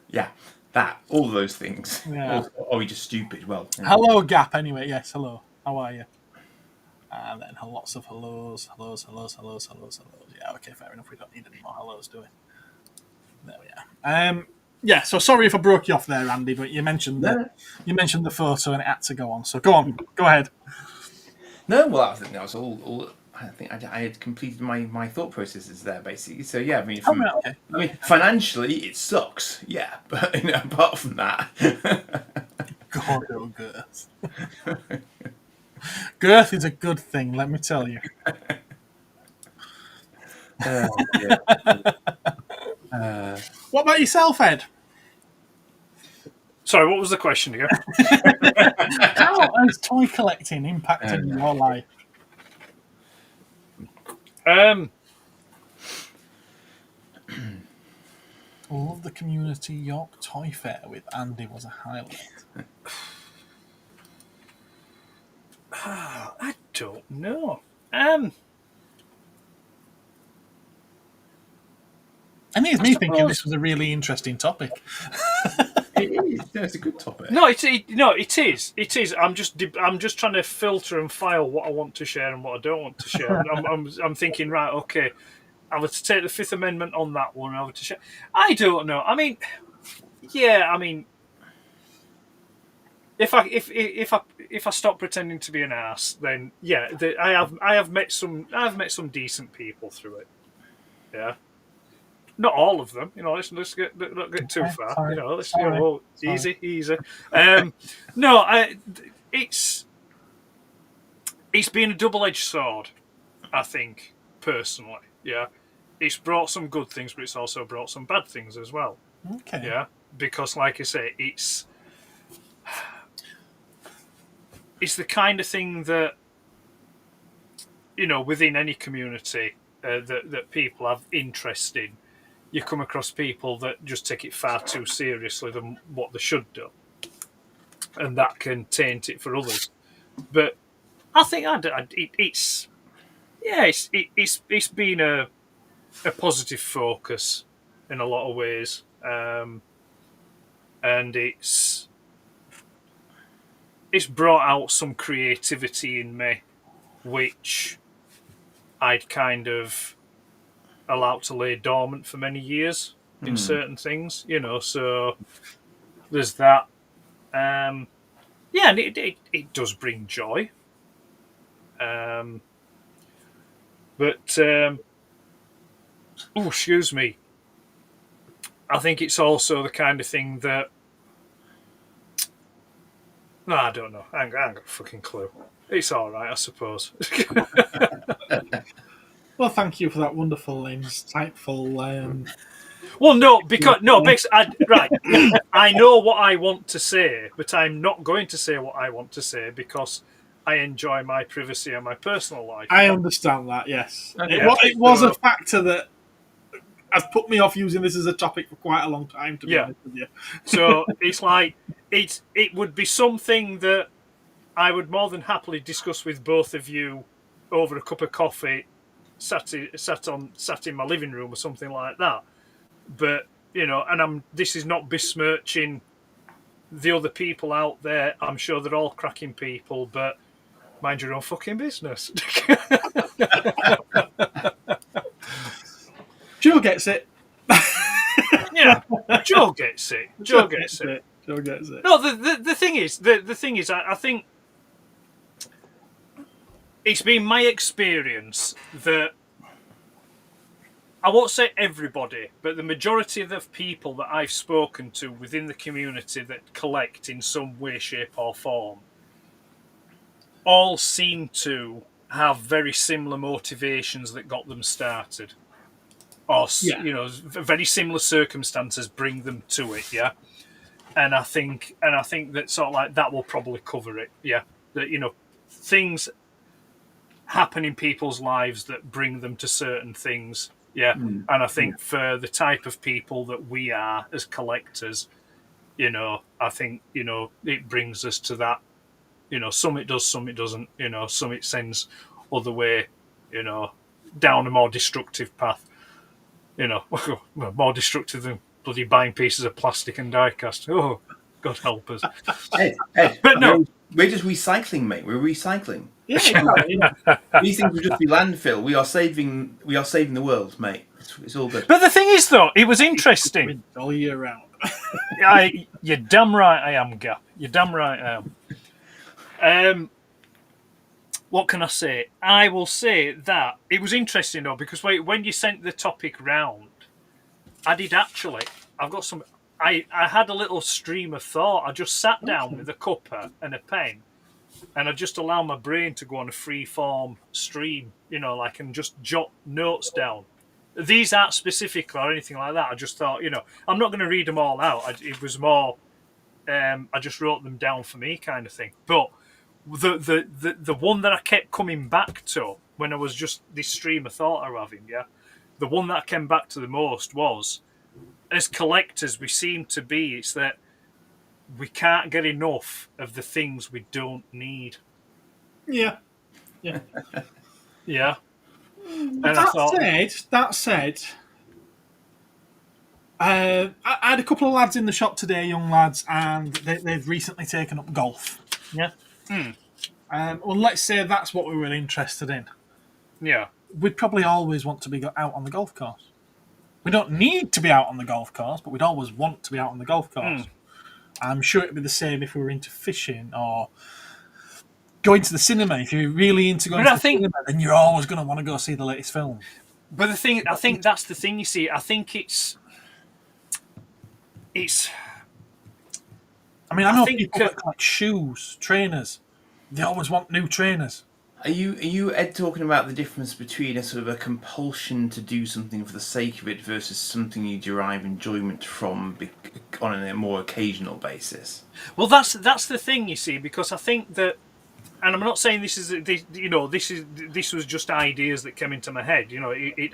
Yeah, all those things. Yeah. Or are we just stupid? Well, hello, Gap. Anyway, yes. Hello. How are you? And then lots of hellos. Yeah, okay, fair enough. We don't need any more hellos, do we? There we are. Yeah, so sorry if I broke you off there, Andy, but you mentioned the photo and it had to go on. So go on, go ahead. No, well, I think that was all. I think I had completed my thought processes there, basically. So yeah, I mean, financially it sucks, yeah, but apart from that, God, oh, Girth. Girth is a good thing, let me tell you. What about yourself, Ed? Sorry, what was the question again? How has toy collecting impacted your life? Love the Community York Toy Fair with Andy was a highlight. I don't know. And here's me thinking this was a really interesting topic. It is. No, it's a good topic. No, it is. It is. I'm just trying to filter and file what I want to share and what I don't want to share. I'm thinking, right, okay, I was to take the Fifth Amendment on that one. I was to share. I don't know. I mean, yeah. I mean, if I stop pretending to be an ass, then yeah, I have met some decent people through it. Yeah. Not all of them, let's not get too far. Sorry. Let's easy. No, it's been a double-edged sword, I think, personally. Yeah, it's brought some good things, but it's also brought some bad things as well. Okay. Yeah, because like I say, it's the kind of thing that within any community that people have interest in. You come across people that just take it far too seriously than what they should do, and that can taint it for others. But I think it's been a positive focus in a lot of ways, and it's brought out some creativity in me, which I'd kind of allowed to lay dormant for many years in certain things, so there's that. And it does bring joy. Excuse me. I think it's also the kind of thing that I don't know. I ain't got a fucking clue. It's all right, I suppose. Well, thank you for that wonderful, insightful. Well, no, because right. I know what I want to say, but I'm not going to say what I want to say because I enjoy my privacy and my personal life. I understand that. Yes, Okay. it was a factor that has put me off using this as a topic for quite a long time. To be honest with you, so it's like it would be something that I would more than happily discuss with both of you over a cup of coffee. Sat in my living room or something like that, but and this is not besmirching the other people out there. I'm sure they're all cracking people, but mind your own fucking business. Joe gets it. Yeah, Joe gets it. Joe gets it. No, the thing is, I think it's been my experience that I won't say everybody, but the majority of the people that I've spoken to within the community that collect in some way, shape, or form all seem to have very similar motivations that got them started, or very similar circumstances bring them to it. Yeah, and I think that sort of like that will probably cover it. Yeah, that things happen in people's lives that bring them to certain things. Yeah, and I think for the type of people that we are as collectors, I think it brings us to that. Some it does, some it doesn't. Some it sends other way. Down a more destructive path. More destructive than bloody buying pieces of plastic and die-cast. Oh, God help us. Ed, but no, we're just recycling, mate. We're recycling. Yeah. These things would just be landfill. We are saving the world, mate. It's all good. But the thing is, though, it was interesting. All year round. You're damn right I am, Gap. You're damn right I am. What can I say? I will say that it was interesting, though, because when you sent the topic round, I did actually. I've got some. I had a little stream of thought. I just sat down with a cuppa and a pen, and I just allowed my brain to go on a free form stream, and just jot notes down. These aren't specific or anything like that. I just thought, I'm not going to read them all out. It was more, I just wrote them down for me kind of thing. But the one that I kept coming back to when I was just this stream of thought I was having, the one that I came back to the most was as collectors, we seem to be. It's that we can't get enough of the things we don't need. Yeah. Yeah. Yeah. And That said, I had a couple of lads in the shop today, young lads, and they've recently taken up golf. Yeah. Well, let's say that's what we were interested in. Yeah. We'd probably always want to be out on the golf course. We don't need to be out on the golf course, but we'd always want to be out on the golf course. I'm sure it'd be the same if we were into fishing or going to the cinema. If you're really into going to the cinema, then you're always going to want to go see the latest film. But I think that's the thing. You see, I think it's. I mean, I know people that collect shoes, trainers. They always want new trainers. Are you Ed, talking about the difference between a sort of a compulsion to do something for the sake of it versus something you derive enjoyment from on a more occasional basis? Well, that's the thing, you see, because I think that, and I'm not saying this was just ideas that came into my head.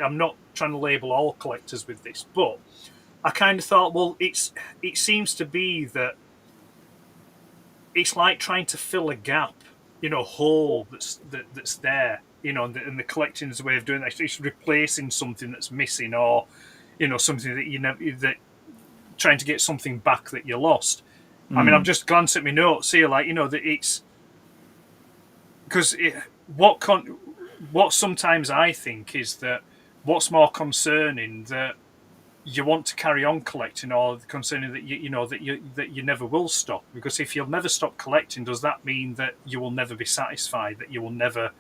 I'm not trying to label all collectors with this, but I kind of thought, well, it seems to be that it's like trying to fill a gap. Hole that's there, and the collecting is a way of doing that. It's replacing something that's missing, or something that you never, that trying to get something back that you lost. I mean, I'm just glancing at my notes here, that it's because what sometimes I think is that what's more concerning, that you want to carry on collecting, or concerning that you never will stop. Because if you'll never stop collecting, does that mean that you will never be satisfied, that you will never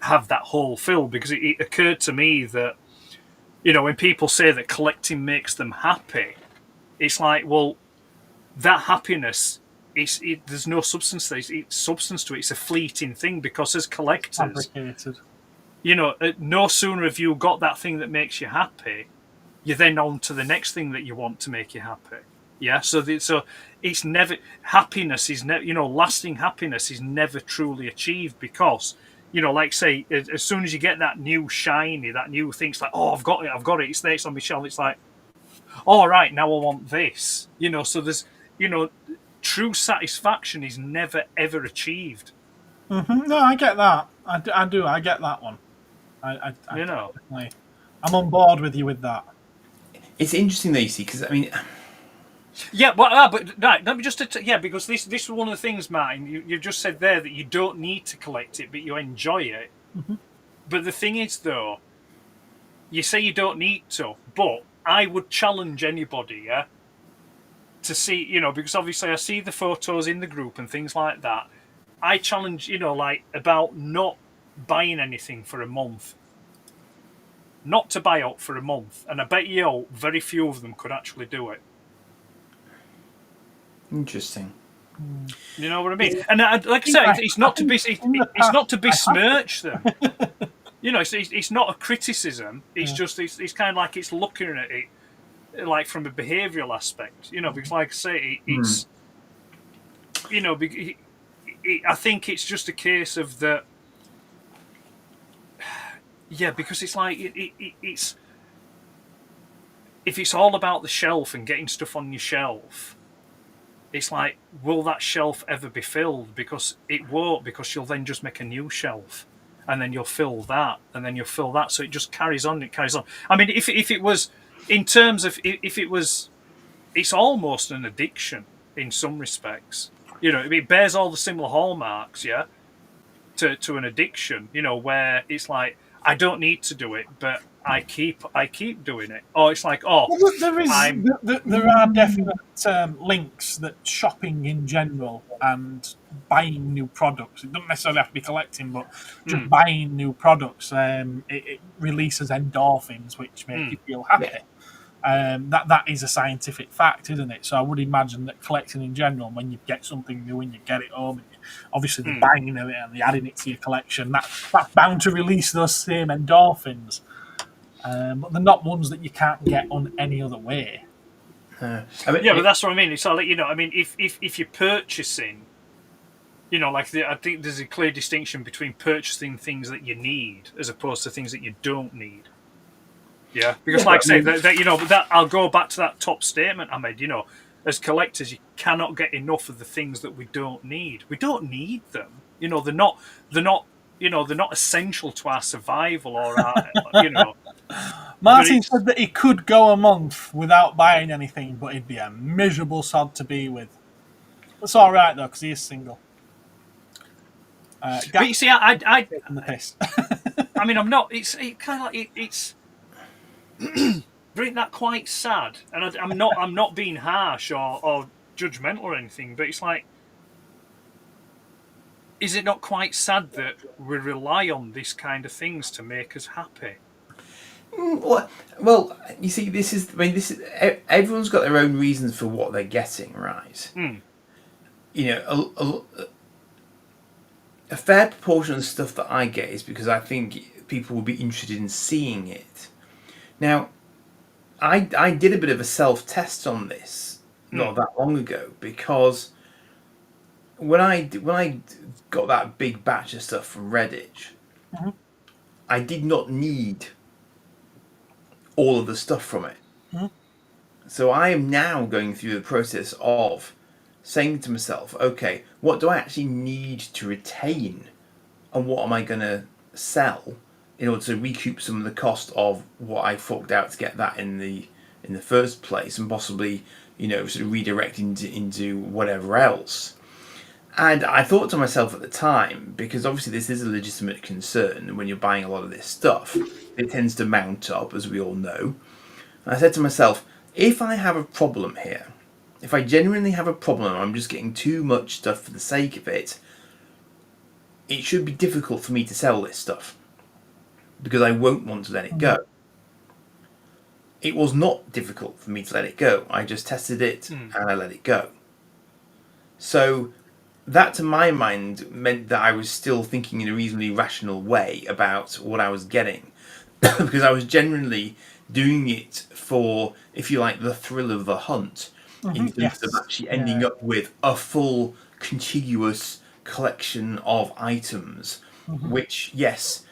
have that hole filled? Because it occurred to me that when people say that collecting makes them happy, it's like, well, that happiness there's no substance to it. It's substance to it. It's a fleeting thing, because as collectors, no sooner have you got that thing that makes you happy, you're then on to the next thing that you want to make you happy. Yeah, so it's never, happiness is never, lasting happiness is never truly achieved, because like say, as soon as you get that new shiny, that new thing, it's like, oh, I've got it, it's there, it's on my shelf. It's like, all right, now I want this. So there's, true satisfaction is never ever achieved. No, I get that. I do. I get that one. I'm on board with you with that. It's interesting though, you see, because I mean, yeah, but right, let me just because this is one of the things, Martin. You just said there that you don't need to collect it, but you enjoy it. But the thing is, though, you say you don't need to, but I would challenge anybody, to see, because obviously I see the photos in the group and things like that. I challenge, about not buying anything for a month. Not to buy out for a month, and I bet you very few of them could actually do it. Interesting. You know what I mean? And like I said, it's not to besmirch them. It's not a criticism. It's just it's kind of like it's looking at it like from a behavioural aspect. Because like I say, it's I think it's just a case of that. Yeah, because it's like it's if it's all about the shelf and getting stuff on your shelf, it's like, will that shelf ever be filled? Because it won't, because you'll then just make a new shelf, and then you'll fill that, and then you'll fill that, so it just carries on. It carries on. I mean, if it was in terms of if it was, it's almost an addiction in some respects. It bears all the similar hallmarks, yeah, to an addiction. Where it's like, I don't need to do it, but I keep doing it. Or it's like, there are definite links that shopping in general and buying new products, it doesn't necessarily have to be collecting, but just buying new products, it releases endorphins, which make you feel happy. That is a scientific fact, isn't it? So I would imagine that collecting in general, when you get something new and you get it home, and obviously the buying of it and the adding it to your collection, that's bound to release those same endorphins. But they're not ones that you can't get on any other way. But that's what I mean. It's like, if you're purchasing, I think there's a clear distinction between purchasing things that you need as opposed to things that you don't need. Yeah, because like I say, that I'll go back to that top statement I made. As collectors, you cannot get enough of the things that we don't need. We don't need them. They're not. They're not essential to our survival or our. Martin said that he could go a month without buying anything, but he'd be a miserable sod to be with. It's all right though, because he is single. But you see, I taking the piss. I mean, I'm not. It's kind of like it's. But isn't that quite sad? And I'm not being harsh or judgmental or anything. But it's like, is it not quite sad that we rely on this kind of things to make us happy? Well, you see, this is everyone's got their own reasons for what they're getting, right? A fair proportion of the stuff that I get is because I think people will be interested in seeing it. Now, I did a bit of a self-test on this not that long ago, because when I got that big batch of stuff from Redditch, I did not need all of the stuff from it. So I am now going through the process of saying to myself, okay, what do I actually need to retain, and what am I going to sell in order to recoup some of the cost of what I forked out to get that in the first place, and possibly sort of redirect into whatever else. And I thought to myself at the time, because obviously this is a legitimate concern when you're buying a lot of this stuff, it tends to mount up, as we all know. And I said to myself, if I have a problem here, if I genuinely have a problem and I'm just getting too much stuff for the sake of it, it should be difficult for me to sell this stuff, because I won't want to let it go. It was not difficult for me to let it go. I just tested it and I let it go. So that, to my mind, meant that I was still thinking in a reasonably rational way about what I was getting, because I was genuinely doing it for, if you like, the thrill of the hunt, in terms of actually ending up with a full, contiguous collection of items, which, yes,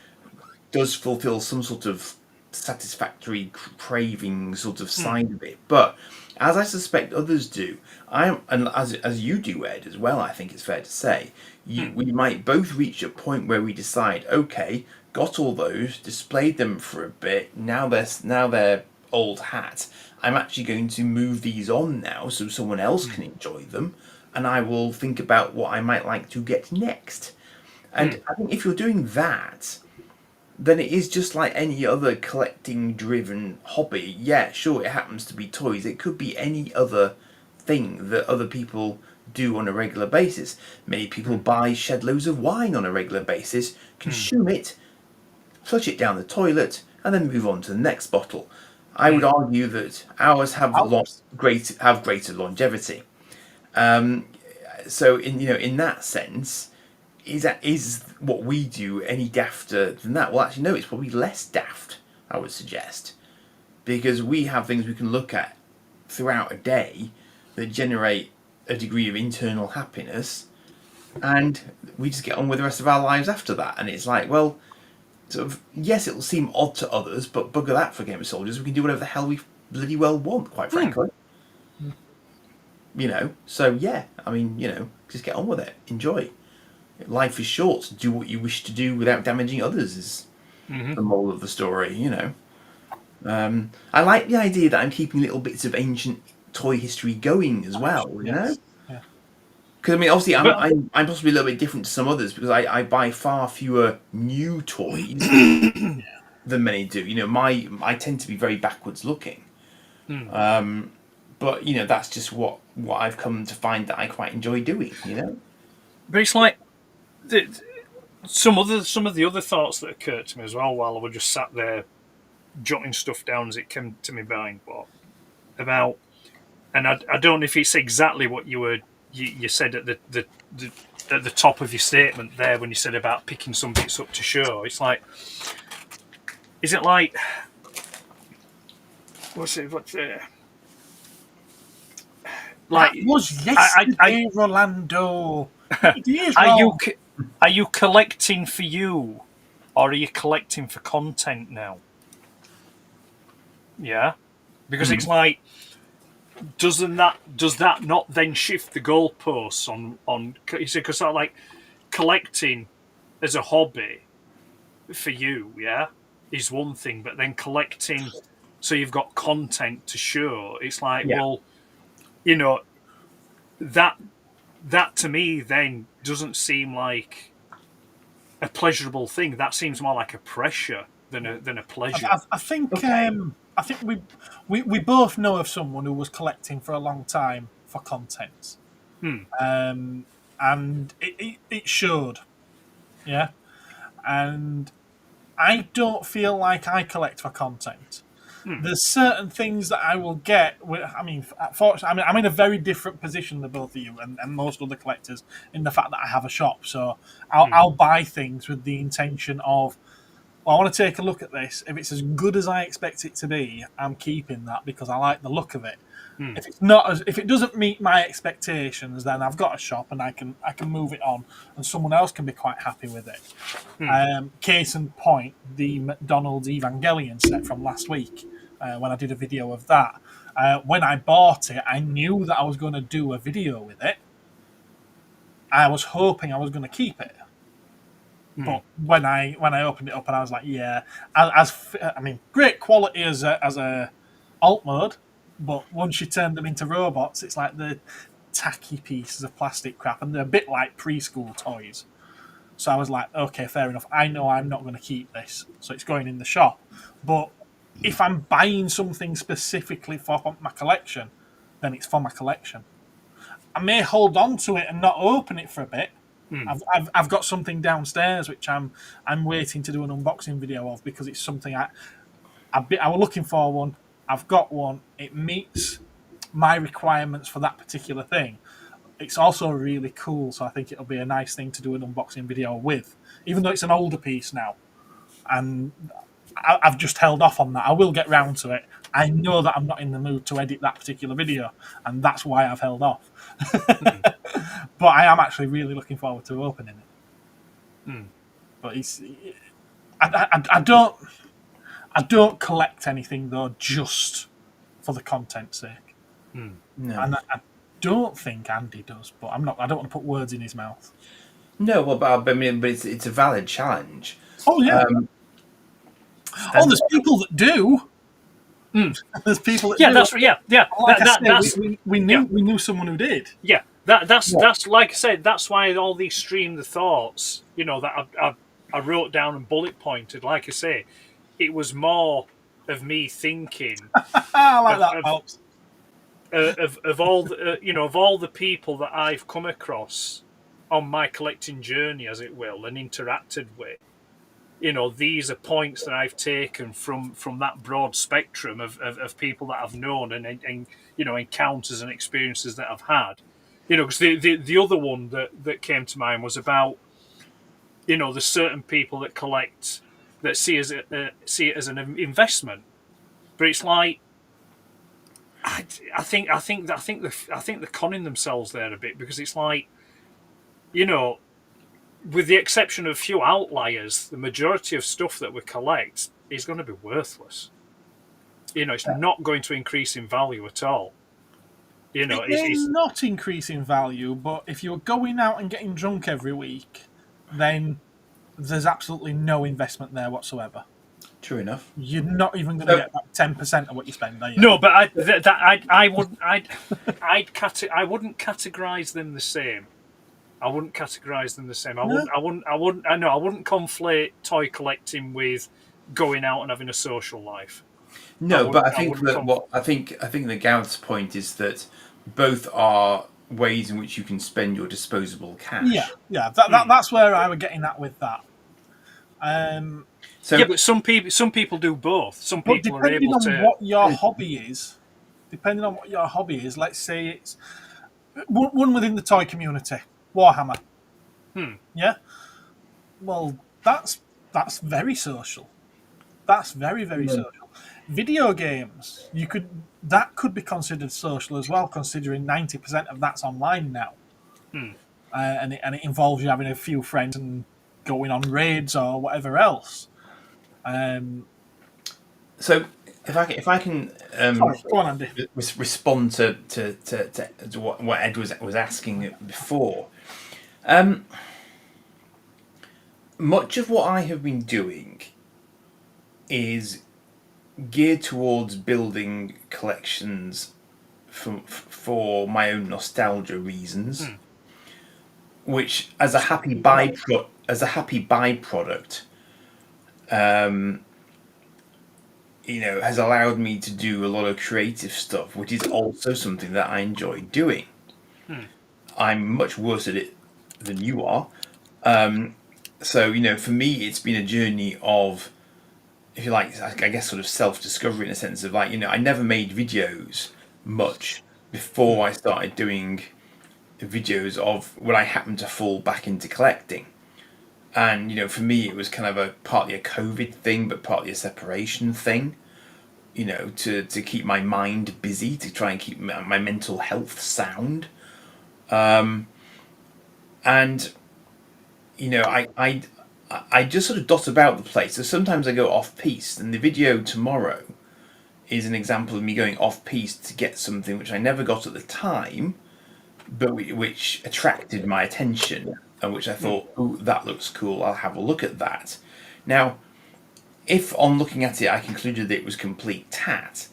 does fulfill some sort of satisfactory craving sort of side of it. But as I suspect others do, and as you do, Ed, as well, I think it's fair to say, we might both reach a point where we decide, okay, got all those, displayed them for a bit, now they're old hat. I'm actually going to move these on now so someone else can enjoy them, and I will think about what I might like to get next. And I think if you're doing that, then it is just like any other collecting-driven hobby. Yeah, sure, it happens to be toys. It could be any other thing that other people do on a regular basis. Many people buy shed loads of wine on a regular basis, consume it, flush it down the toilet, and then move on to the next bottle. I would argue that ours have greater longevity. So in that sense, is what we do any dafter than that? Well, actually, no, it's probably less daft, I would suggest, because we have things we can look at throughout a day that generate a degree of internal happiness, and we just get on with the rest of our lives after that. And it's like, well, sort of, yes, it'll seem odd to others, but bugger that for Game of Soldiers. We can do whatever the hell we bloody well want, quite frankly. So yeah, I mean, just get on with it. Enjoy. Life is short. Do what you wish to do without damaging others is the moral of the story, I like the idea that I'm keeping little bits of ancient toy history going as well, know? Because, I mean, obviously, I'm possibly a little bit different to some others, because I buy far fewer new toys than many do. I tend to be very backwards looking. But, that's just what I've come to find that I quite enjoy doing, But it's like, some of the other thoughts that occurred to me as well while I was just sat there jotting stuff down as it came to me mind, about, and I don't know if it's exactly what you said at the top of your statement there when you said about picking some bits up to show. It's like, is it like, like, that was yesterday, Rolando. Are you collecting for you, or are you collecting for content now? Yeah, because it's like, does that not then shift the goalposts on? Because sort of like collecting as a hobby for you, yeah, is one thing, but then collecting so you've got content to show. It's like, Yeah. well, you know, that to me then doesn't seem like a pleasurable thing. That seems more like a pressure than a pleasure. I think Okay. I think we both know of someone who was collecting for a long time for content, and it showed, yeah. And I don't feel like I collect for content. There's certain things that I will get. I mean, fortunately, I'm in a very different position than both of you and most other collectors in the fact that I have a shop. So I'll buy things with the intention of, well, I want to take a look at this. If it's as good as I expect it to be, I'm keeping that because I like the look of it. If it's not, if it doesn't meet my expectations, then I've got a shop and I can move it on, and someone else can be quite happy with it. Case in point, the McDonald's Evangelion set from last week, when I did a video of that. When I bought it, I knew that I was going to do a video with it. I was hoping I was going to keep it. But when I opened it up, and I was like, yeah, I mean, great quality as a alt mode, but once you turn them into robots, it's like the tacky pieces of plastic crap, and they're a bit like preschool toys. So I was like, okay, fair enough. I know I'm not going to keep this, so it's going in the shop. But if I'm buying something specifically for my collection, then it's for my collection. I may hold on to it and not open it for a bit. I've got something downstairs which I'm waiting to do an unboxing video of because it's something I was looking for one. I've got one. It meets my requirements for that particular thing. It's also really cool, so I think it'll be a nice thing to do an unboxing video with, even though it's an older piece now. And I've just held off on that. I will get round to it. I know that I'm not in the mood to edit that particular video, and that's why I've held off. But I am actually really looking forward to opening it. But I don't collect anything though just for the content's sake. No. And I don't think Andy does, but I don't want to put words in his mouth. No, well, but I mean, but it's a valid challenge. Oh yeah. There's people that do. There's people that do. That's yeah. Like we knew someone who did. Yeah, that's like I said. That's why all these stream the thoughts, you know, that I wrote down and bullet pointed. Like I say, it was more of me thinking. I like that, Pops. Of all the, of all the people that I've come across on my collecting journey, as it will, and interacted with. These are points that I've taken from that broad spectrum of people that I've known and encounters and experiences that I've had. Because the other one that came to mind was about, there's certain people that collect that see it as an investment, but it's like I think they're conning themselves there a bit, because it's like, with the exception of a few outliers, the majority of stuff that we collect is going to be worthless. It's not going to increase in value at all. It's not increasing value, but if you're going out and getting drunk every week, then there's absolutely no investment there whatsoever. True enough. You're not even going to get like 10% of what you spend, are you? No, but I wouldn't categorize them the same. I wouldn't conflate toy collecting with going out and having a social life. No, but I think that Gareth's point is that both are ways in which you can spend your disposable cash. Yeah. That's where I was getting at with that. But some people do both. Some people are able to. Depending on what your hobby is, let's say it's one within the toy community, Warhammer. Yeah. Well, that's very social. That's very, very social. Video games, that could be considered social as well, considering 90% of that's online now. And it involves you having a few friends and going on raids or whatever else. So if I can Sorry, go on, Andy. respond to what Ed was asking before. Much of what I have been doing is geared towards building collections for my own nostalgia reasons, which as a happy byproduct, has allowed me to do a lot of creative stuff, which is also something that I enjoy doing. I'm much worse at it than you are. So, for me, it's been a journey of, if you like, I guess sort of self-discovery in a sense of like, I never made videos much before I started doing videos of when I happened to fall back into collecting. And, for me, it was kind of partly a COVID thing, but partly a separation thing, to keep my mind busy, to try and keep my mental health sound. And, I just sort of dot about the place. So sometimes I go off piste, and the video tomorrow is an example of me going off piste to get something which I never got at the time, but which attracted my attention, and which I thought, oh, that looks cool, I'll have a look at that. Now, if on looking at it I concluded that it was complete tat,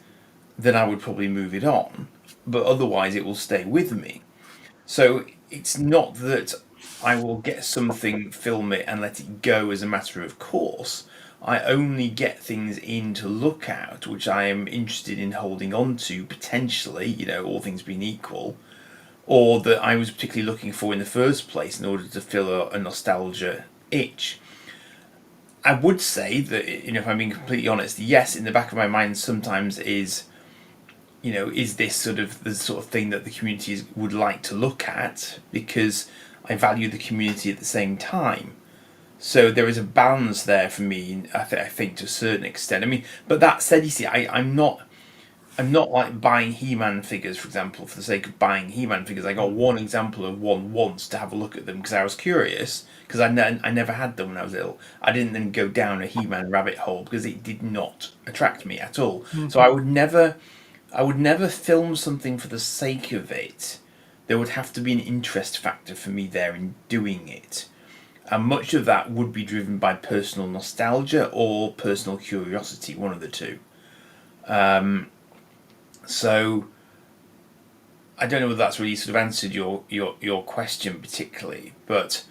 then I would probably move it on, but otherwise it will stay with me. So it's not that I will get something, film it, and let it go as a matter of course. I only get things in to look at, which I am interested in holding on to, potentially, all things being equal, or that I was particularly looking for in the first place in order to fill a nostalgia itch. I would say that, if I'm being completely honest, yes, in the back of my mind sometimes is this the sort of thing that the community would like to look at, because I value the community at the same time. So there is a balance there for me, I think, to a certain extent. I mean, but that said, you see, I'm not like buying He-Man figures, for example, for the sake of buying He-Man figures. I got one example of one once to have a look at them because I was curious, because I never had them when I was little. I didn't then go down a He-Man rabbit hole because it did not attract me at all. So I would never film something for the sake of it. There would have to be an interest factor for me there in doing it. And much of that would be driven by personal nostalgia or personal curiosity, one of the two. So I don't know whether that's really sort of answered your question particularly, but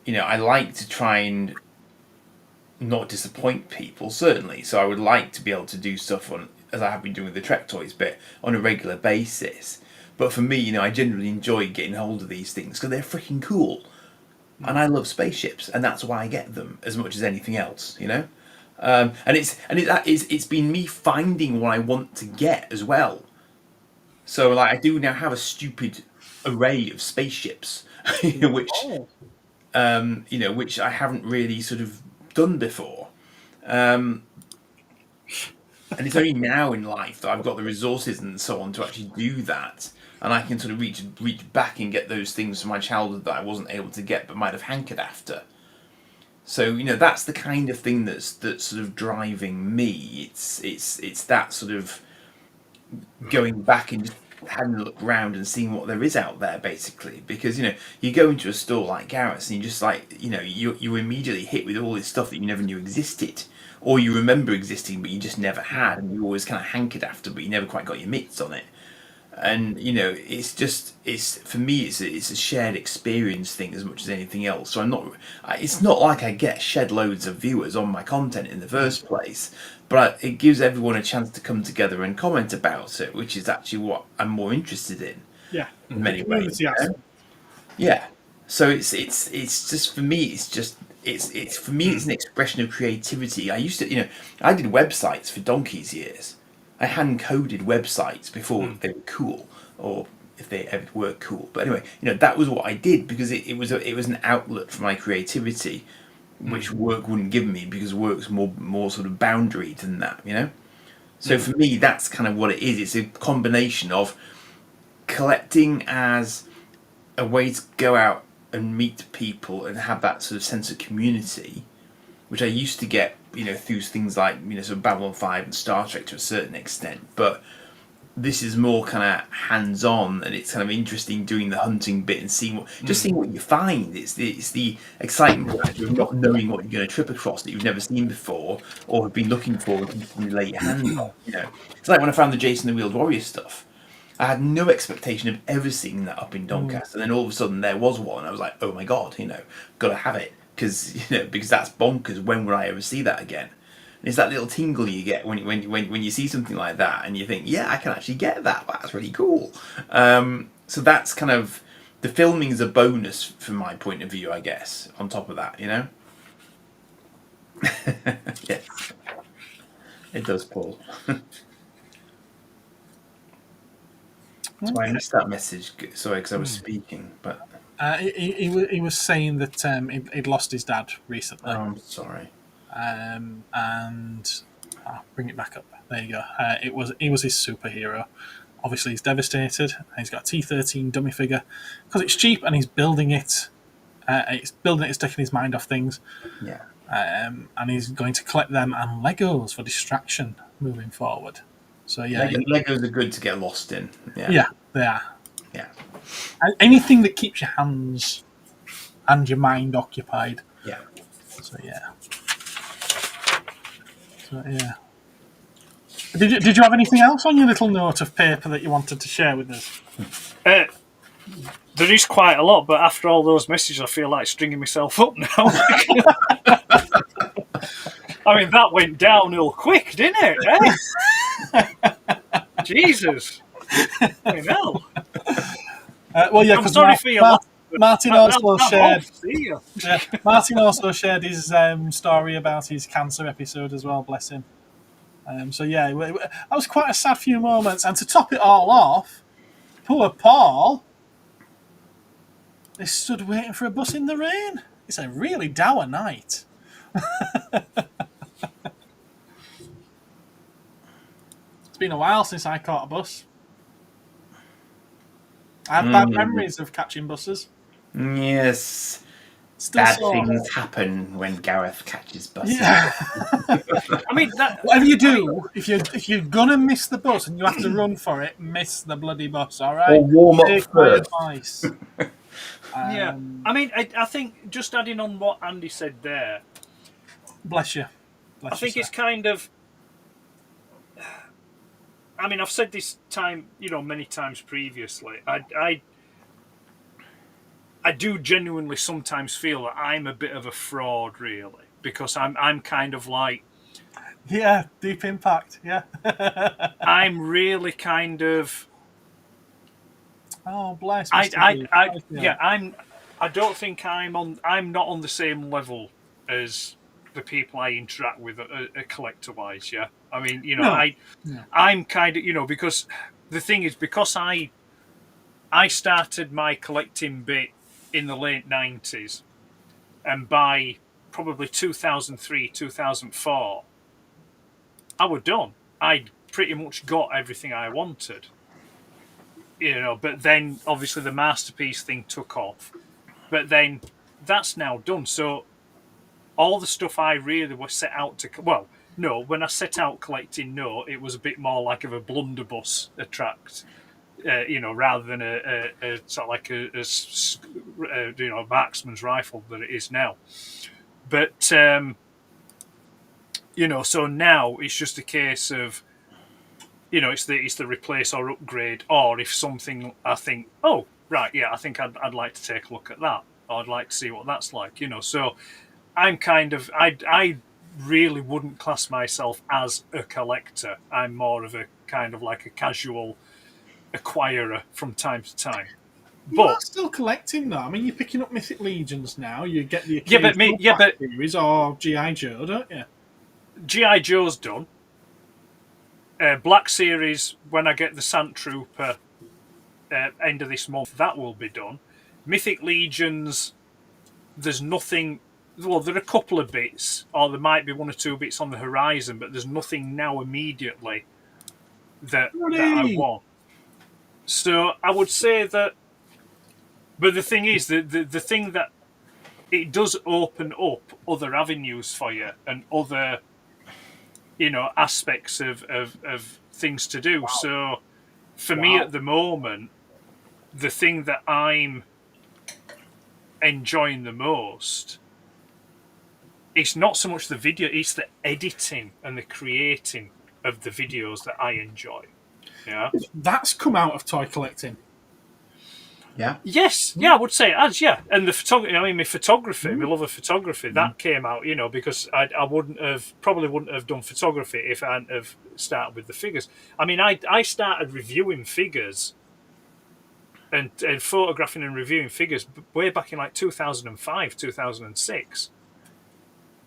I like to try and not disappoint people, certainly. So I would like to be able to do stuff on, as I have been doing with the Trek Toys bit, on a regular basis. But for me, I generally enjoy getting hold of these things because they're freaking cool. And I love spaceships, and that's why I get them as much as anything else, And it's been me finding what I want to get as well. So like I do now have a stupid array of spaceships, which which I haven't really sort of done before. And it's only now in life that I've got the resources and so on to actually do that. And I can sort of reach back and get those things from my childhood that I wasn't able to get but might have hankered after. So that's the kind of thing that's sort of driving me. It's that sort of going back and just having a look around and seeing what there is out there, basically. Because you go into a store like Gareth's and you just like you're immediately hit with all this stuff that you never knew existed, or you remember existing but you just never had, and you always kind of hankered after, but you never quite got your mitts on it. And it's for me it's a shared experience thing as much as anything else. So it's not like I get shed loads of viewers on my content in the first place, but it gives everyone a chance to come together and comment about it, which is actually what I'm more interested in. Yeah, in many ways. Yeah. So it's just for me it's for me it's an expression of creativity. I used to I did websites for donkey's years. I hand-coded websites before they were cool, or if they ever were cool. But anyway, that was what I did because it was an outlet for my creativity, which work wouldn't give me because work's more sort of boundary than that, So for me, that's kind of what it is. It's a combination of collecting as a way to go out and meet people and have that sort of sense of community, which I used to get, through things like, sort of Babylon 5 and Star Trek to a certain extent. But this is more kind of hands-on, and it's kind of interesting doing the hunting bit and seeing what you find. It's the excitement factor of not knowing what you're going to trip across that you've never seen before or have been looking for and can lay your hands on. It's like when I found the Jason the Wheeled Warrior stuff. I had no expectation of ever seeing that up in Doncaster, and then all of a sudden there was one. I was like, oh my god, got to have it because that's bonkers. When will I ever see that again? And it's that little tingle you get when you see something like that, and you think, yeah, I can actually get that. That's really cool. So that's kind of the filming is a bonus from my point of view, I guess. On top of that, Yes, it does, Paul. So I missed that message. Sorry, because I was speaking, but he was saying that he'd lost his dad recently. Oh, I'm sorry. And I'll bring it back up. There you go. He was his superhero. Obviously, he's devastated. He's got a T-13 dummy figure because it's cheap, and he's building it. He's taking his mind off things. Yeah. And he's going to collect them and Legos for distraction moving forward. So yeah, Legos are good to get lost in. Yeah, they are. Yeah. Anything that keeps your hands and your mind occupied. Yeah. So yeah. Did you have anything else on your little note of paper that you wanted to share with us? There is quite a lot, but after all those messages, I feel like stringing myself up now. I mean, that went downhill quick, didn't it? Jesus. I know. Well, yeah, I'm because sorry for your Martin also shared. Yeah, Martin also shared his story about his cancer episode as well. Bless him. So yeah, that was quite a sad few moments, and to top it all off, poor Paul is stood waiting for a bus in the rain. It's a really dour night. It's been a while since I caught a bus. I have bad memories of catching buses. Yes. Still Bad sore. things happen when Gareth catches buses. Yeah. I mean, Whatever you do, if you're gonna miss the bus and you have to run for it, miss the bloody bus. All right. Or warm up Take my first. advice. yeah. I mean, I think just adding on what Andy said there, Bless you. I think it's kind of. I mean, I've said this many times previously. I do genuinely sometimes feel that I'm a bit of a fraud, really, because I'm kind of like. Yeah, Deep Impact. Yeah. I'm really kind of. Oh, bless. I don't think I'm not on the same level as the people I interact with collector-wise. Yeah, I mean, I'm kind of because the thing is because I started my collecting bit in the late 90s, and by probably 2003, 2004, I was done. I'd pretty much got everything I wanted. But then obviously the Masterpiece thing took off. But then that's now done. So all the stuff I really was set out to... Well, no, when I set out collecting, no, it was a bit more like of a blunderbuss attract. Rather than a sort of like a marksman's rifle that it is now. But, so now it's just a case of, it's the replace or upgrade, or if something I think, oh, right, yeah, I think I'd like to take a look at that, or I'd like to see what that's like, So I'm kind of, I really wouldn't class myself as a collector. I'm more of a kind of like a casual acquirer from time to time. You are still collecting though. I mean, you're picking up Mythic Legions now. You get the series or GI Joe, don't you? GI Joe's done. Black Series, when I get the Sant Trooper end of this month, that will be done. Mythic Legions, there's nothing. Well, there are a couple of bits, or there might be one or two bits on the horizon, but there's nothing now immediately that I want. So I would say that, but the thing is, the thing that it does open up other avenues for you and other, aspects of things to do. So for me at the moment, the thing that I'm enjoying the most, it's not so much the video, it's the editing and the creating of the videos that I enjoy. Yeah. That's come out of toy collecting. Yeah. Yes, yeah, I would say it has, yeah. And the photography, my photography, my love of photography, that came out, because I probably wouldn't have done photography if I hadn't have started with the figures. I mean, I started reviewing figures and photographing and reviewing figures way back in like 2005, 2006.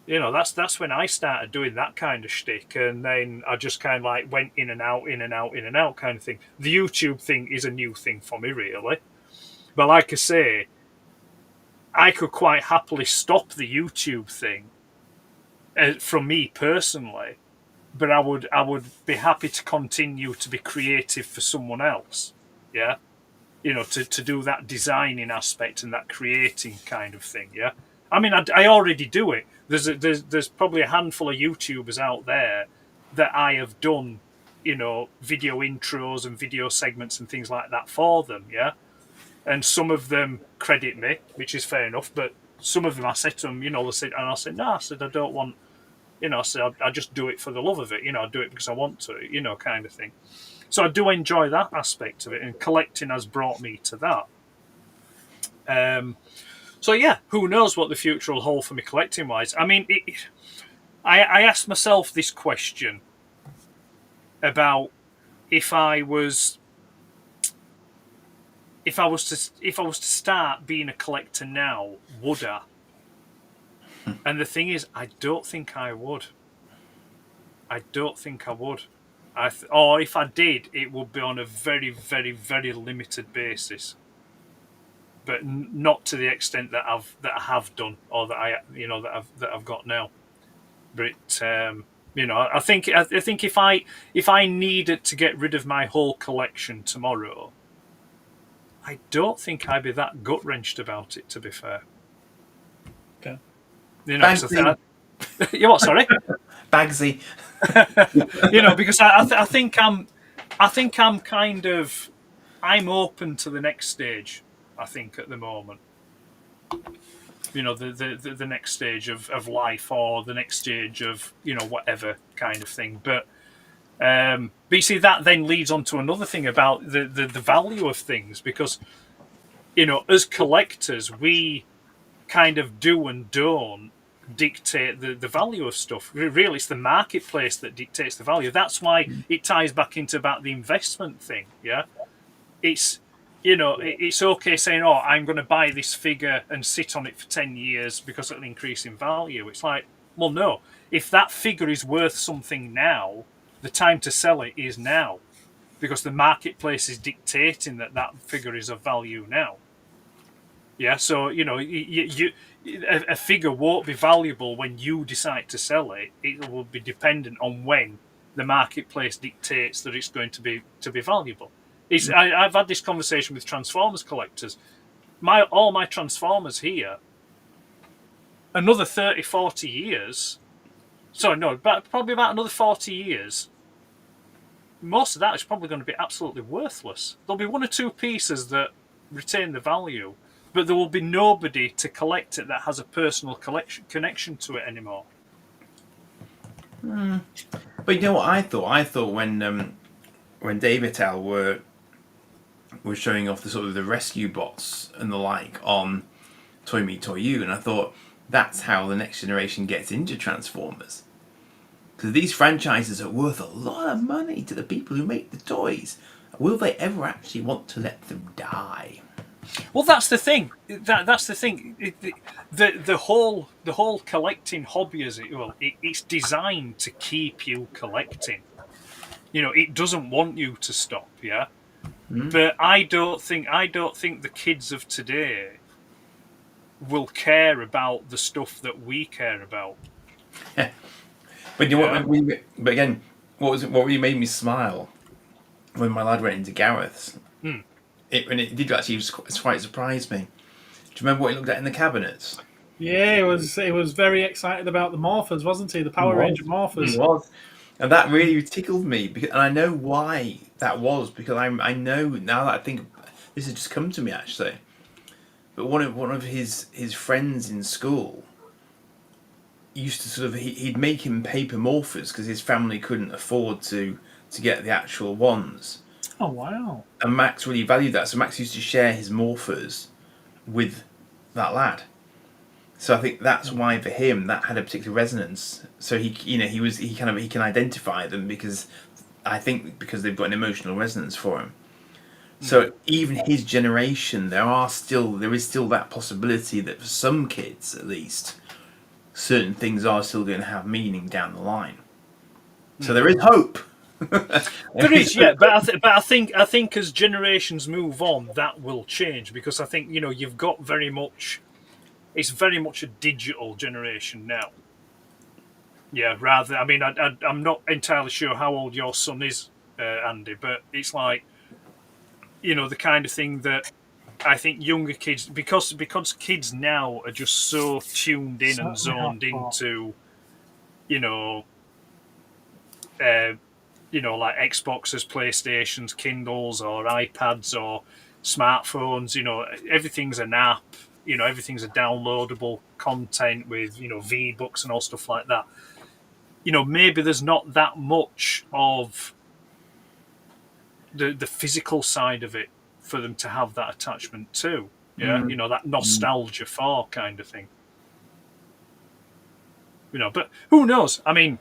That's when I started doing that kind of shtick, and then I just kind of like went in and out kind of thing. The YouTube thing is a new thing for me, really. But like I say, I could quite happily stop the YouTube thing from me personally, but I would be happy to continue to be creative for someone else. Yeah, to do that designing aspect and that creating kind of thing. Yeah, I mean, I already do it. There's probably a handful of YouTubers out there that I have done, video intros and video segments and things like that for them. Yeah. And some of them credit me, which is fair enough. But some of them, I said to them, they said, and I said, no, I said, I don't want, I said, I just do it for the love of it. I do it because I want to, kind of thing. So I do enjoy that aspect of it, and collecting has brought me to that. So yeah, who knows what the future will hold for me collecting wise. I mean, I asked myself this question about if I was to start being a collector now, would I? And the thing is, I don't think I would. Or if I did, it would be on a very, very, very limited basis, but not to the extent that I have done, or that I've got now. But I think if I needed to get rid of my whole collection tomorrow, I don't think I'd be that gut wrenched about it. To be fair, okay. You what? Sorry, Bagsy. Because I think I'm kind of open to the next stage. I think at the moment, the next stage of life, or the next stage of whatever kind of thing. But you see, that then leads on to another thing about the value of things, because as collectors, we kind of do and don't dictate the value of stuff. Really, it's the marketplace that dictates the value. That's why it ties back into about the investment thing. Yeah, it's it's okay saying, oh, I'm going to buy this figure and sit on it for 10 years because it'll increase in value. It's like, well, no, if that figure is worth something now, the time to sell it is now, because the marketplace is dictating that figure is of value now. Yeah, so a figure won't be valuable when you decide to sell it. It will be dependent on when the marketplace dictates that it's going to be valuable. I've had this conversation with Transformers collectors. All my Transformers here, another 30, 40 years. Sorry, no, but probably about another 40 years. Most of that is probably going to be absolutely worthless. There'll be one or two pieces that retain the value, but there will be nobody to collect it that has a personal connection to it anymore. But you know what I thought? I thought when Dave et al. were showing off the sort of the rescue bots and the like on Toy Me Toy You, and I thought that's how the next generation gets into Transformers. Because these franchises are worth a lot of money to the people who make the toys. Will they ever actually want to let them die? Well, that's the thing. That's the thing. The whole collecting hobby, it's designed to keep you collecting. It doesn't want you to stop. Yeah, but I don't think the kids of today will care about the stuff that we care about. But you know what? But again, what really made me smile when my lad went into Gareth's? It did actually quite surprise me. Do you remember what he looked at in the cabinets? Yeah, he was very excited about the Morphers, wasn't he? The Power Ranger Morphers. He was. And that really tickled me, because, and I know why that was, because I know now that I think this has just come to me actually. But one of his friends in school used to sort of he'd make him paper morphers because his family couldn't afford to get the actual ones. Oh wow! And Max really valued that, so Max used to share his morphers with that lad. So I think that's why for him that had a particular resonance. So he can identify them because I think because they've got an emotional resonance for him. So even his generation, there is still that possibility that for some kids at least, certain things are still going to have meaning down the line. So there is hope. There is, yeah, but I think as generations move on, that will change, because I think you've got it's very much a digital generation now. Yeah, rather. I mean, I'm not entirely sure how old your son is, Andy, but it's like the kind of thing that I think younger kids, because kids now are just so tuned in and zoned into, like Xboxes, PlayStations, Kindles, or iPads, or smartphones. Everything's an app. Everything's a downloadable content with V-Books and all stuff like that. Maybe there's not that much of the physical side of it for them to have that attachment to. Yeah, that nostalgia for kind of thing. But who knows? I mean,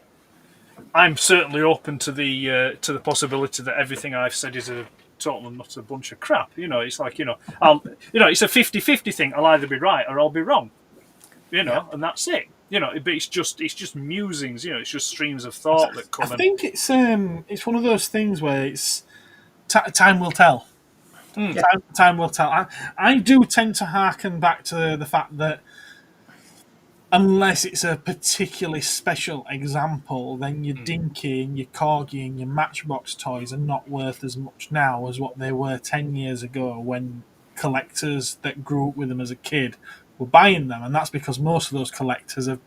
I'm certainly open to the possibility that everything I've said is a total and not a bunch of crap. It's like it's a 50-50 thing. I'll either be right or I'll be wrong. And that's it. But it's just musings. It's just streams of thought that come. I think it's one of those things where it's time will tell. Time will tell. I do tend to harken back to the fact that unless it's a particularly special example, then your Dinky and your Corgi and your Matchbox toys are not worth as much now as what they were 10 years ago when collectors that grew up with them as a kid were buying them. And that's because most of those collectors they've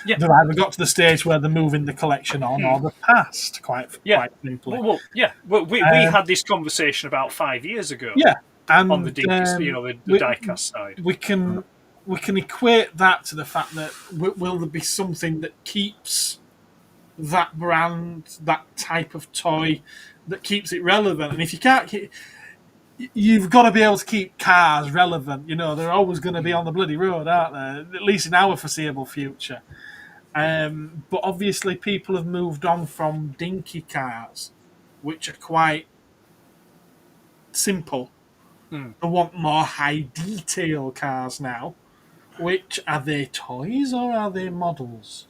either got to the stage where they're moving the collection on or they're past, quite simply. Well, we had this conversation about 5 years ago. Yeah. And, on the Dinky, the die-cast side. We can equate that to the fact that will there be something that keeps that brand, that type of toy, that keeps it relevant? And if you can't keep, you've got to be able to keep cars relevant. They're always going to be on the bloody road, aren't they? At least in our foreseeable future. But obviously people have moved on from dinky cars, which are quite simple. They want more high detail cars now. Which, are they toys or are they models?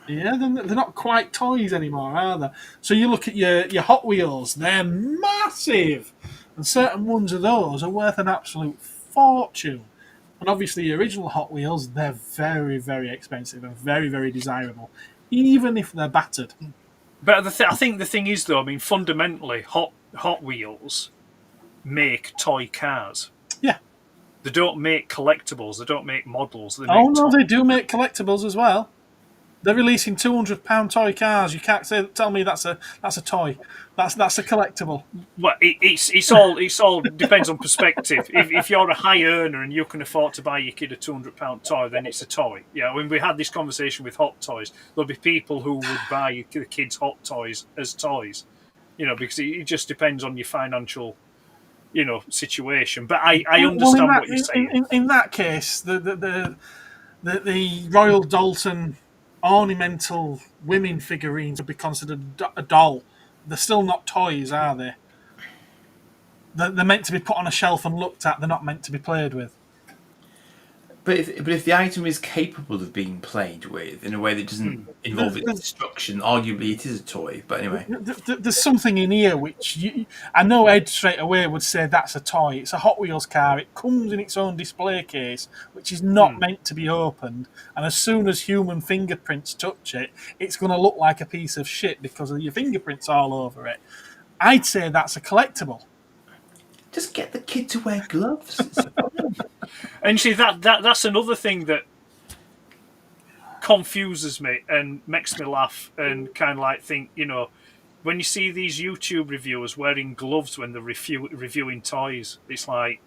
Yeah, they're not quite toys anymore, are they? So you look at your Hot Wheels, they're massive. And certain ones of those are worth an absolute fortune. And obviously the original Hot Wheels, they're very, very expensive and very, very desirable, even if they're battered. But I think the thing is, though, I mean, fundamentally, Hot Wheels make toy cars. Yeah. They don't make collectibles. They don't make models. They do make collectibles as well. They're releasing £200 toy cars. You can't tell me that's a toy. That's a collectible. Well, it's all depends on perspective. If you're a high earner and you can afford to buy your kid a £200 toy, then it's a toy. Yeah, when we had this conversation with Hot Toys, there'll be people who would buy the kids' Hot Toys as toys. Because it just depends on your financial situation. But I understand what you're saying. In that case, the Royal Dalton ornamental women figurines would be considered a doll. They're still not toys, are they? They're meant to be put on a shelf and looked at. They're not meant to be played with. But if the item is capable of being played with in a way that doesn't involve its destruction, arguably it is a toy. But anyway, there's something in here which I know Ed straight away would say that's a toy. It's a Hot Wheels car. It comes in its own display case, which is not meant to be opened. And as soon as human fingerprints touch it, it's going to look like a piece of shit because of your fingerprints all over it. I'd say that's a collectible. Just get the kid to wear gloves. And see that's another thing that confuses me and makes me laugh and kind of like think, when you see these YouTube reviewers wearing gloves when they're reviewing toys, it's like,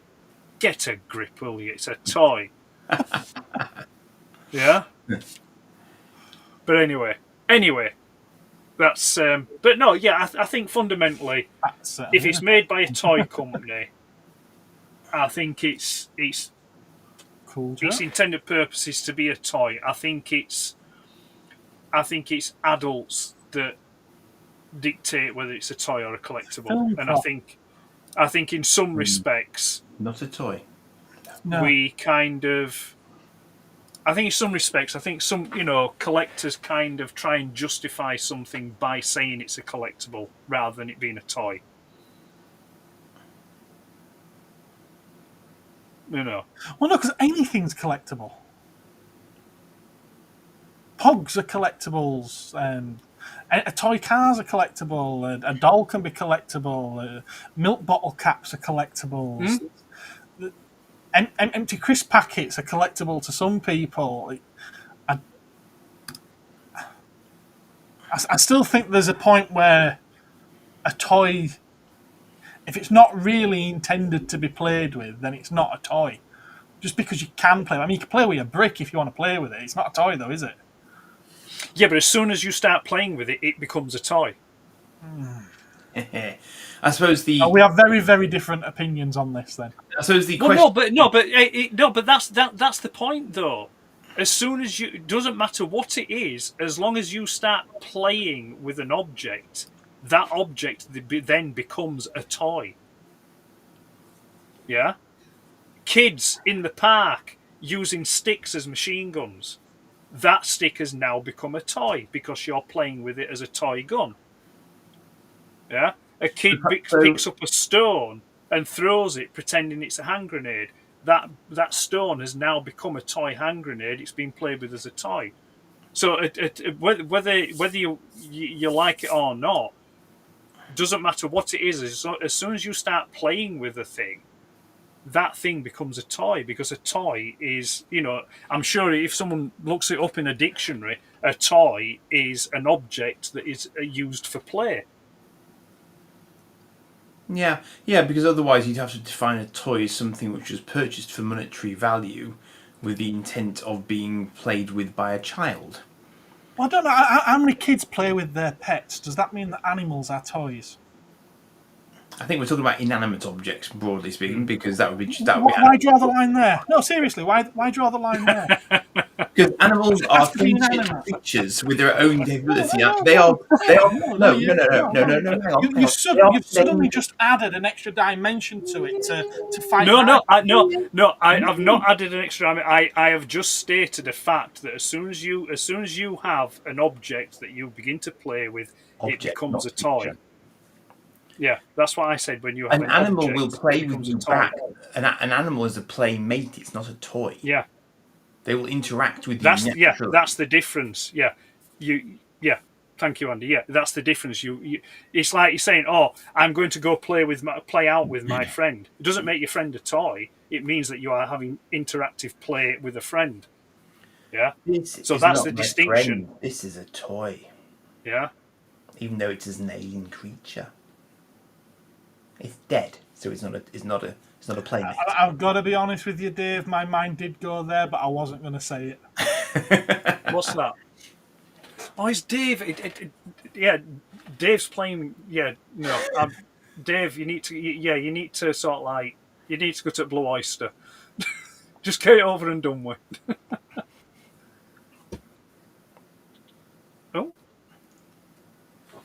get a grip, will you? It's a toy. Yeah? But anyway, that's... but no, yeah, I think fundamentally, if it's made by a toy company, I think its Cool, its intended purpose is to be a toy. I think it's adults that dictate whether it's a toy or a collectible. And I think in some respects, not a toy. No. We kind of... I think in some respects, some, collectors kind of try and justify something by saying it's a collectible rather than it being a toy. Well, no, because anything's collectible. Pogs are collectibles. A toy car's a collectible. A doll can be collectible. Milk bottle caps are collectibles. Empty crisp packets are collectible to some people. I still think there's a point where a toy, if it's not really intended to be played with, then it's not a toy. Just because you can play. I mean, you can play with a brick if you want to play with it. It's not a toy, though, is it? Yeah, but as soon as you start playing with it, it becomes a toy. I suppose we have very, very different opinions on this. Then I suppose the question. But that's the point, though. As soon as it doesn't matter what it is, as long as you start playing with an object, that object then becomes a toy. Yeah, kids in the park using sticks as machine guns. That stick has now become a toy because you're playing with it as a toy gun. Yeah. A kid picks up a stone and throws it, pretending it's a hand grenade. That stone has now become a toy hand grenade. It's been played with as a toy. So whether you like it or not, doesn't matter what it is. As soon as you start playing with a thing, that thing becomes a toy, because a toy is, I'm sure if someone looks it up in a dictionary, a toy is an object that is used for play. Yeah, because otherwise you'd have to define a toy as something which was purchased for monetary value with the intent of being played with by a child. Well, I don't know. How many kids play with their pets? Does that mean that animals are toys? I think we're talking about inanimate objects, broadly speaking, because that would be... Why draw the line there? No, seriously, why draw the line there? Because animals are sentient creatures with their own capability. They are. No. You've suddenly just added an extra dimension to it to fight. No. I have not added an extra dimension. I have just stated a fact that as soon as you have an object that you begin to play with, it becomes a toy. Feature. Yeah, that's what I said. When you have an animal object, will play with you back. An animal is a playmate. It's not a toy. Yeah. They will interact with you naturally. Yeah, that's the difference. Yeah, thank you, Andy. Yeah, that's the difference. It's like you're saying, "Oh, I'm going to go play out with my friend." It doesn't make your friend a toy. It means that you are having interactive play with a friend. Yeah. So that's the distinction. Friend. This is a toy. Yeah. Even though it is an alien creature, it's dead, so it's not a playmate. I've got to be honest with you, Dave. My mind did go there, but I wasn't going to say it. What's that? Oh, it's Dave. Dave's playing. Yeah, no, Dave. You need to. Yeah, you need to sort of like. You need to go to Blue Oyster. Just get it over and done with. Oh,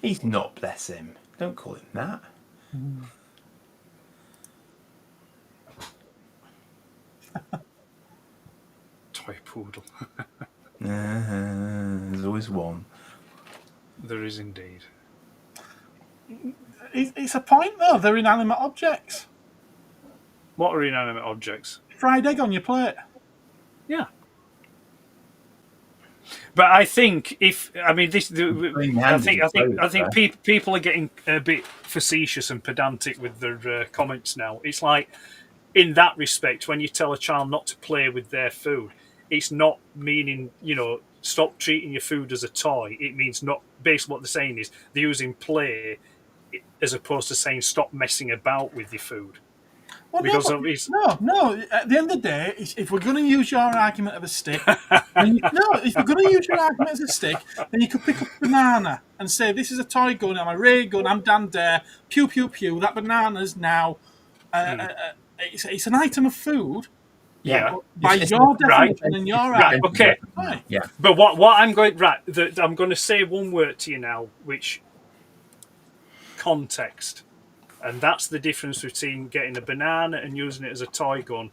he's not. Bless him. Don't call him that. Toy poodle. There's always one. There is indeed. It's a point, though. They're inanimate objects. What are inanimate objects? Fried egg on your plate. Yeah. But I think I think people are getting a bit facetious and pedantic with their comments now. It's like, in that respect, when you tell a child not to play with their food, it's not meaning, stop treating your food as a toy. It means not. Basically, what they're saying is they're using play as opposed to saying stop messing about with your food. Well, Because no. At the end of the day, if we're going to use your argument of a stick, if we're going to use your argument as a stick, then you could pick up a banana and say, "This is a toy gun. I'm a ray gun. I'm Dan Dare. Pew pew pew. That banana's now. It's an item of food." Yeah. By your definition and your argument. Okay. Right. Yeah. But what I'm going I'm going to say one word to you now, which context. And that's the difference between getting a banana and using it as a toy gun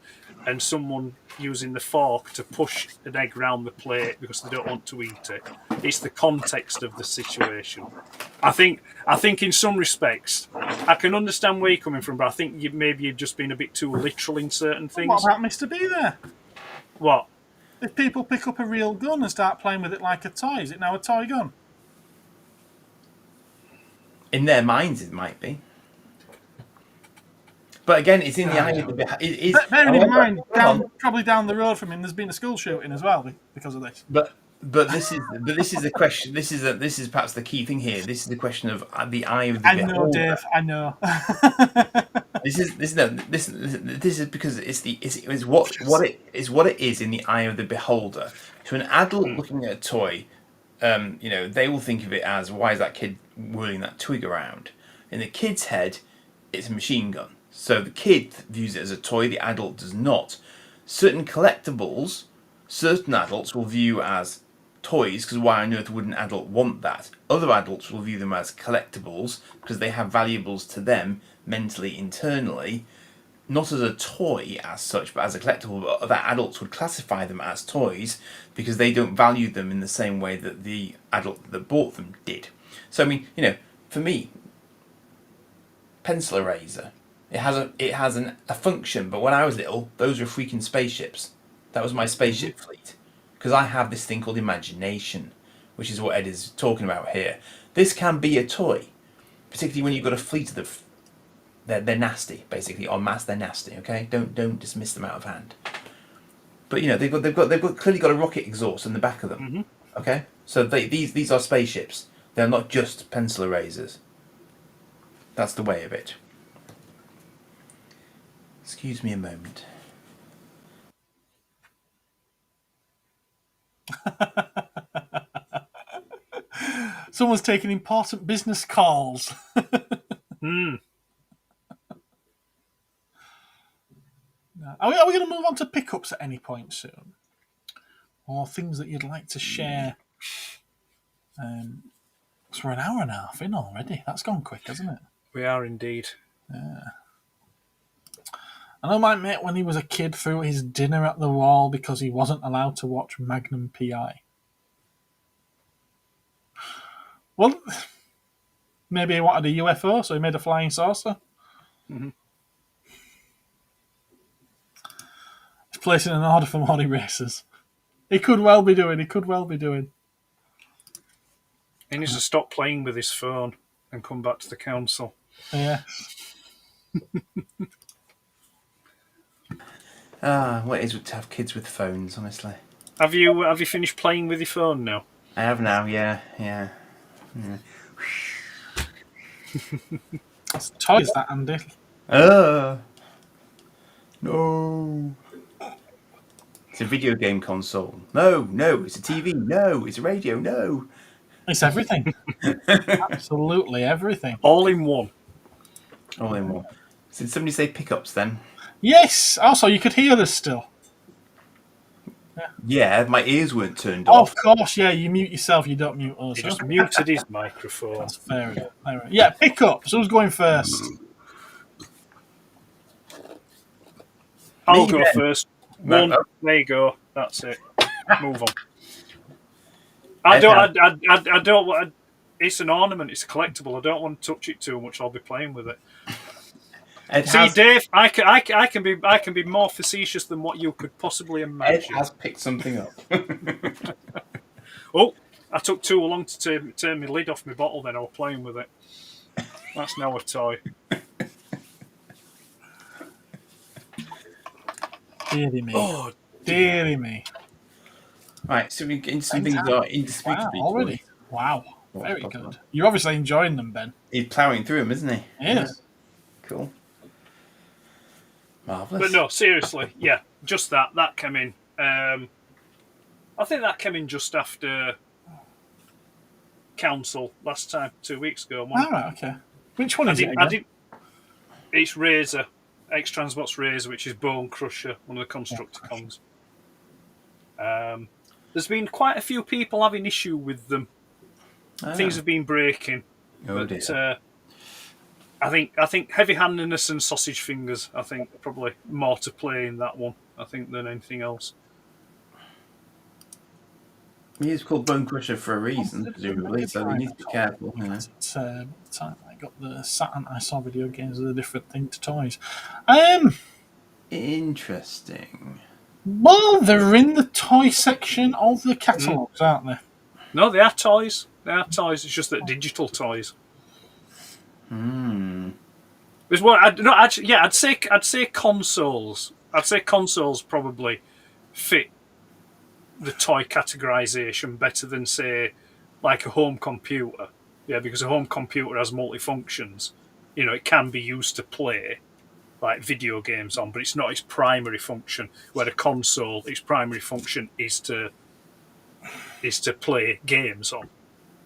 and someone using the fork to push an egg round the plate because they don't want to eat it. It's the context of the situation. I think in some respects, I can understand where you're coming from, but I think you've just been a bit too literal in certain things. What about Mr. B there? What? If people pick up a real gun and start playing with it like a toy, is it now a toy gun? In their minds, it might be. But again, it's in the eye of the bearing in mind, probably down the road from him, there's been a school shooting as well because of this. But this is the question. This is perhaps the key thing here. This is the question of the eye of the beholder. I know, Dave. I know. This is because it's what it is in the eye of the beholder. To an adult looking at a toy, they will think of it as, why is that kid whirling that twig around? In the kid's head, it's a machine gun. So the kid views it as a toy, the adult does not. Certain collectibles, certain adults will view as toys, because why on earth would an adult want that? Other adults will view them as collectibles, because they have valuables to them, mentally, internally, not as a toy as such, but as a collectible. But other adults would classify them as toys, because they don't value them in the same way that the adult that bought them did. So, I mean, for me, pencil eraser. It has a function, but when I was little, those were freaking spaceships. That was my spaceship fleet. Because I have this thing called imagination, which is what Ed is talking about here. This can be a toy, particularly when you've got a fleet of they're nasty, basically. En masse, they're nasty. Okay, don't dismiss them out of hand. But they've clearly got a rocket exhaust in the back of them. Mm-hmm. Okay, so these are spaceships. They're not just pencil erasers. That's the way of it. Excuse me a moment. Someone's taking important business calls. Are we going to move on to pickups at any point soon? Or things that you'd like to share? Because we're an hour and a half in already. That's gone quick, hasn't it? We are indeed. Yeah. I know my mate, when he was a kid, threw his dinner at the wall because he wasn't allowed to watch Magnum P.I. Well, maybe he wanted a UFO, so he made a flying saucer. Mm-hmm. He's placing an order for more erasers. He could well be doing. He needs to stop playing with his phone and come back to the council. Yeah. What it is to have kids with phones, honestly. Have you finished playing with your phone now? I have now, yeah. It's a toy, is that, Andy? No. It's a video game console. No, it's a TV. No, it's a radio. No. It's everything. Absolutely everything. All in one. All in one. So did somebody say pickups then? Yes. Also, you could hear us still. Yeah, my ears weren't turned Oh, off. of course, yeah. You mute yourself, you don't mute us. He just muted his microphone. That's fair enough. Yeah, pickups. Who's going first? I'll go first. One. There you go. That's it. Move on. I don't want. It's an ornament. It's a collectible. I don't want to touch it too much. I'll be playing with it. Dave, I can be more facetious than what you could possibly imagine. Ed has picked something up. Oh, I took too long to turn my lid off my bottle. Then I was playing with it. That's now a toy. Deary me. Oh, Deary me. Right, so we get into some things that are Wow, indisputably already. toys. Wow. What's Very possible? good. You're obviously enjoying them, Ben. He's ploughing through them, isn't he? Yes. Cool. Marvellous. but no, seriously, yeah, just that came in. I think that came in just after Council last time, 2 weeks ago. All right, okay. Which one is it again? It's Razor, X-Transbots Razor, which is Bone Crusher, one of the Constructicons. There's been quite a few people having issue with them. Things have been breaking. Oh, but dear. I think heavy-handedness and sausage fingers, I think, probably more to play in that one, I think, than anything else. He is called Bone Crusher for a reason, presumably, so we need to be careful. You know. The time I got the Saturn, I saw video games as a different thing to toys. Interesting. Well, they're in the toy section of the catalogues, aren't they? No, they are toys. They are toys. It's just that digital toys. There's one. I'd say consoles. I'd say consoles probably fit the toy categorization better than, say, like a home computer. Yeah, because a home computer has multifunctions. You know, it can be used to play like video games on, but it's not its primary function. Where a console, its primary function is to play games on,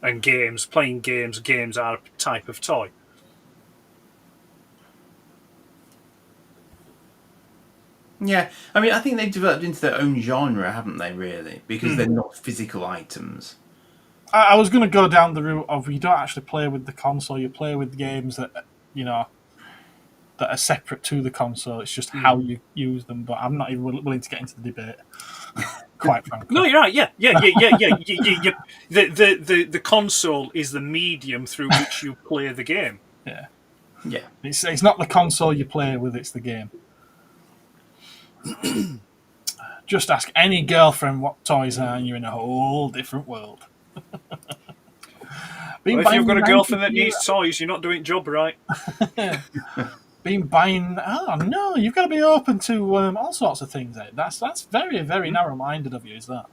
and playing games are a type of toy. Yeah, I mean, I think they've developed into their own genre, haven't they, really? Because they're not physical items. I was going to go down the route of you don't actually play with the console, you play with games that, that are separate to the console. It's just how you use them, but I'm not even willing to get into the debate, quite frankly. No, you're right, yeah. The console is the medium through which you play the game. Yeah. Yeah. It's not the console you play with, it's the game. Just ask any girlfriend what toys are, and you're in a whole different world. Well, if you've got a girlfriend that needs toys, you're not doing job right. Been buying. Oh no, you've got to be open to all sorts of things. That's very, very narrow-minded of you. Is that?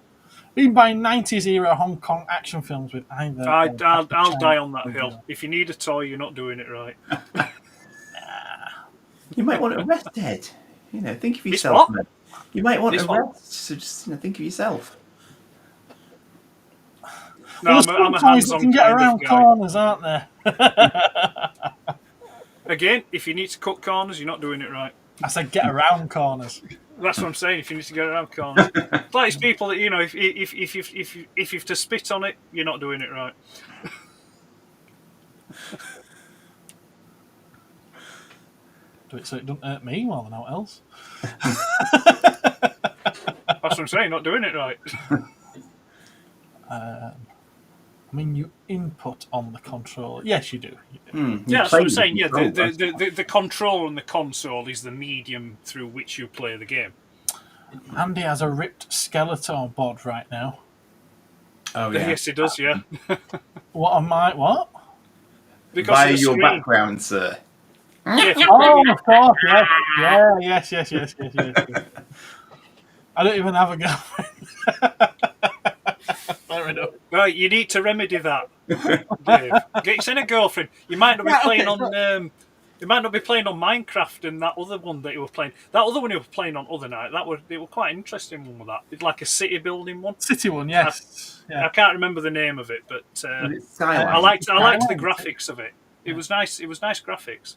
Been buying 90s era Hong Kong action films with either. I'll die on that hill. If you need a toy, you're not doing it right. You might want a rest, Ed. Think of yourself. Man. You might want a rest, so just think of yourself. No, I'm a hands-on can get kind around of guy. corners, aren't there? Again, if you need to cut corners, you're not doing it right. I said get around corners. That's what I'm saying. If you need to get around corners, it's like these people that if you've to spit on it, you're not doing it right. Do it so it doesn't hurt me more than out else. That's what I'm saying. Not doing it right. You input on the controller. Yes, you do. Yeah, that's what I'm saying. Yeah, the controller on the console is the medium through which you play the game. Andy has a ripped Skeletor bod right now. Oh yeah. Yes, he does. Yeah. What? Because Via of the your screen. background, sir. Yeah, Oh, of course, yes. I don't even have a girlfriend. Fair enough. Right, you need to remedy that, Dave. Get yourself a girlfriend. You might not be playing on. You might not be playing on Minecraft and that other one that you were playing. That other one you were playing on other night. It was quite an interesting one with that. It's like a city building one. City one, yes. I can't remember the name of it, but Skyline. I liked the graphics of it. It was nice. It was nice graphics.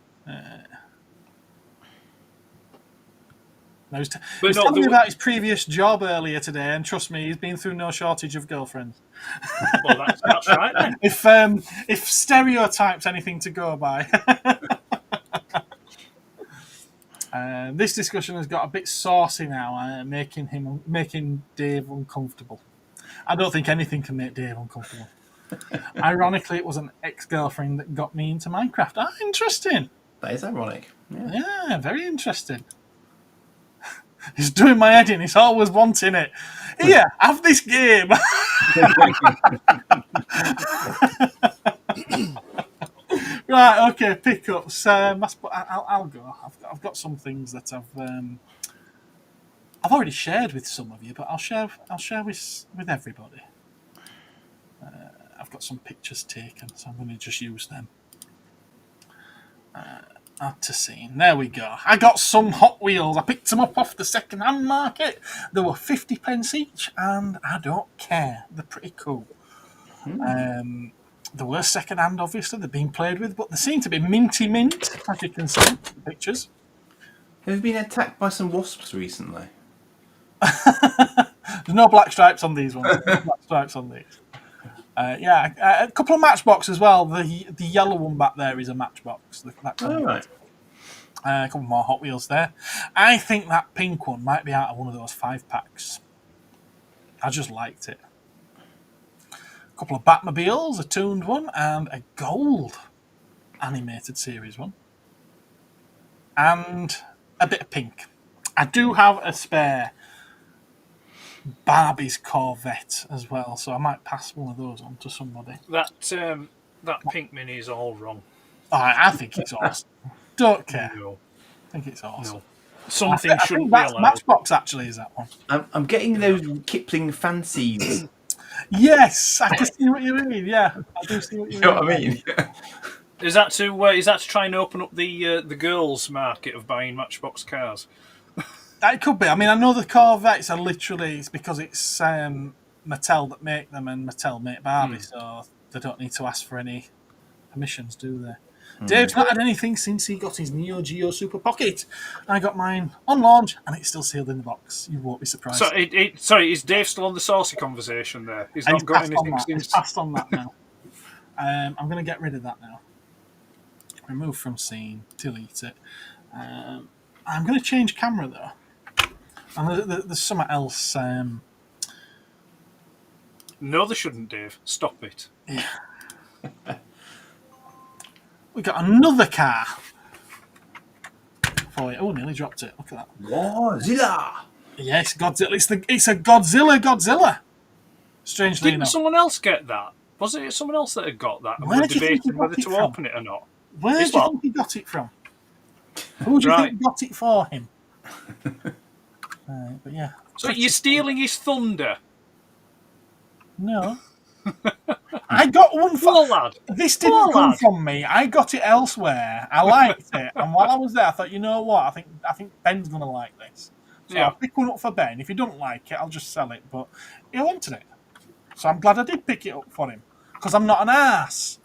He was telling me about his previous job earlier today, and trust me, he's been through no shortage of girlfriends. Well, that's right then. If stereotypes anything to go by. This discussion has got a bit saucy now, making Dave uncomfortable. I don't think anything can make Dave uncomfortable. Ironically, it was an ex-girlfriend that got me into Minecraft. Interesting. That is ironic. Yeah, very interesting. He's doing my head in. He's always wanting it. Here, have this game. Right, okay, pickups. I'll go. I've got some things that I've already shared with some of you, but I'll share with everybody. I've got some pictures taken, so I'm going to just use them. Add to scene. There we go. I got some Hot Wheels. I picked them up off the second-hand market. They were 50p each, and I don't care. They're pretty cool. They were second-hand, obviously. They've been played with, but they seem to be minty mint, as you can see in the pictures. Have you been attacked by some wasps recently? There's no black stripes on these ones. No black stripes on these. A couple of Matchbox as well. The yellow one back there is a Matchbox. Right. A couple more Hot Wheels there. I think that pink one might be out of one of those 5-packs. I just liked it. A couple of Batmobiles, a tuned one, and a gold animated series one. And a bit of pink. I do have a spare Barbie's Corvette as well, so I might pass one of those on to somebody. That pink mini is all wrong. I think it's awesome. Don't care. No. I think it's awesome. No. Something shouldn't be that's allowed. Matchbox actually is that one. I'm getting those Kipling fancies. Yes, I can see what you mean. Yeah, I do see what you mean. You know what I mean? Is that to try and open up the girls' market of buying Matchbox cars? It could be. I mean, I know the Corvettes are literally, it's because it's Mattel that make them, and Mattel make Barbie, so they don't need to ask for any permissions, do they? Dave's not had anything since he got his Neo Geo Super Pocket. I got mine on launch, and it's still sealed in the box. You won't be surprised. So, sorry, is Dave still on the saucy conversation there? He's not got anything since. He's passed on that now. I'm going to get rid of that now. Remove from scene, delete it. I'm going to change camera though. And there's something else. No, they shouldn't, Dave. Stop it. Yeah. We got another car for you. Oh, nearly dropped it. Look at that. Godzilla! Yes, Godzilla. It's a Godzilla. Strangely Didn't enough. someone else get that? Was it someone else that had got that? And Where were do you think he debating got whether it to from? open it or not? Where do you think he got it from? Who do you think got it for him? But yeah. So you're stealing his thunder? No. I got one for lad. This didn't come from me. I got it elsewhere. I liked it, and while I was there, I thought, you know what? I think Ben's gonna like this. So I'll pick one up for Ben. If he don't like it, I'll just sell it. But he wanted it, so I'm glad I did pick it up for him because I'm not an ass.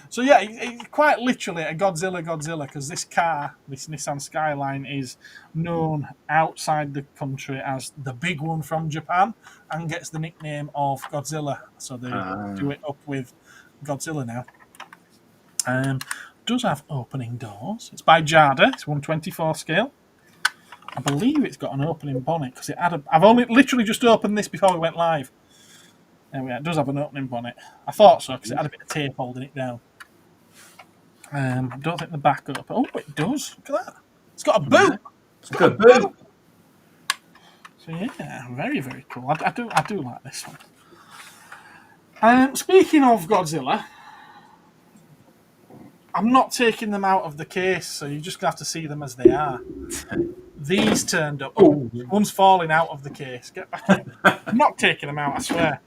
So yeah, it's quite literally a Godzilla, because this car, this Nissan Skyline, is known outside the country as the big one from Japan and gets the nickname of Godzilla. So they do it up with Godzilla now. Does have opening doors. It's by Jada. It's 1/24 scale. I believe it's got an opening bonnet because it had I've only literally just opened this before we went live. There we are. It does have an opening bonnet. I thought so because it had a bit of tape holding it down. I don't think the back up. Oh, it does. Look at that. It's got a boot. It's got a boot. So yeah, very, very cool. I do like this one. Speaking of Godzilla, I'm not taking them out of the case, so you're just gonna have to see them as they are. These turned up. Oh, one's falling out of the case. Get back in. I'm not taking them out, I swear.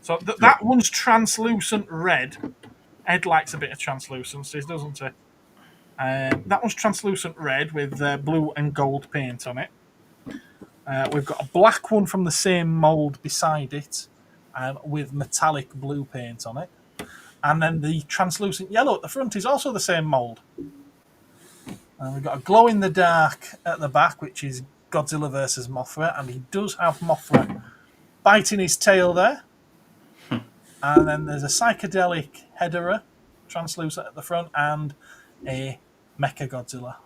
So that one's translucent red. Ed likes a bit of translucency, doesn't he? That one's translucent red with blue and gold paint on it. We've got a black one from the same mould beside it with metallic blue paint on it. And then the translucent yellow at the front is also the same mould. We've got a glow-in-the-dark at the back, which is Godzilla versus Mothra, and he does have Mothra biting his tail there. And then there's a psychedelic Hedorah, translucent at the front, and a Mecha Godzilla,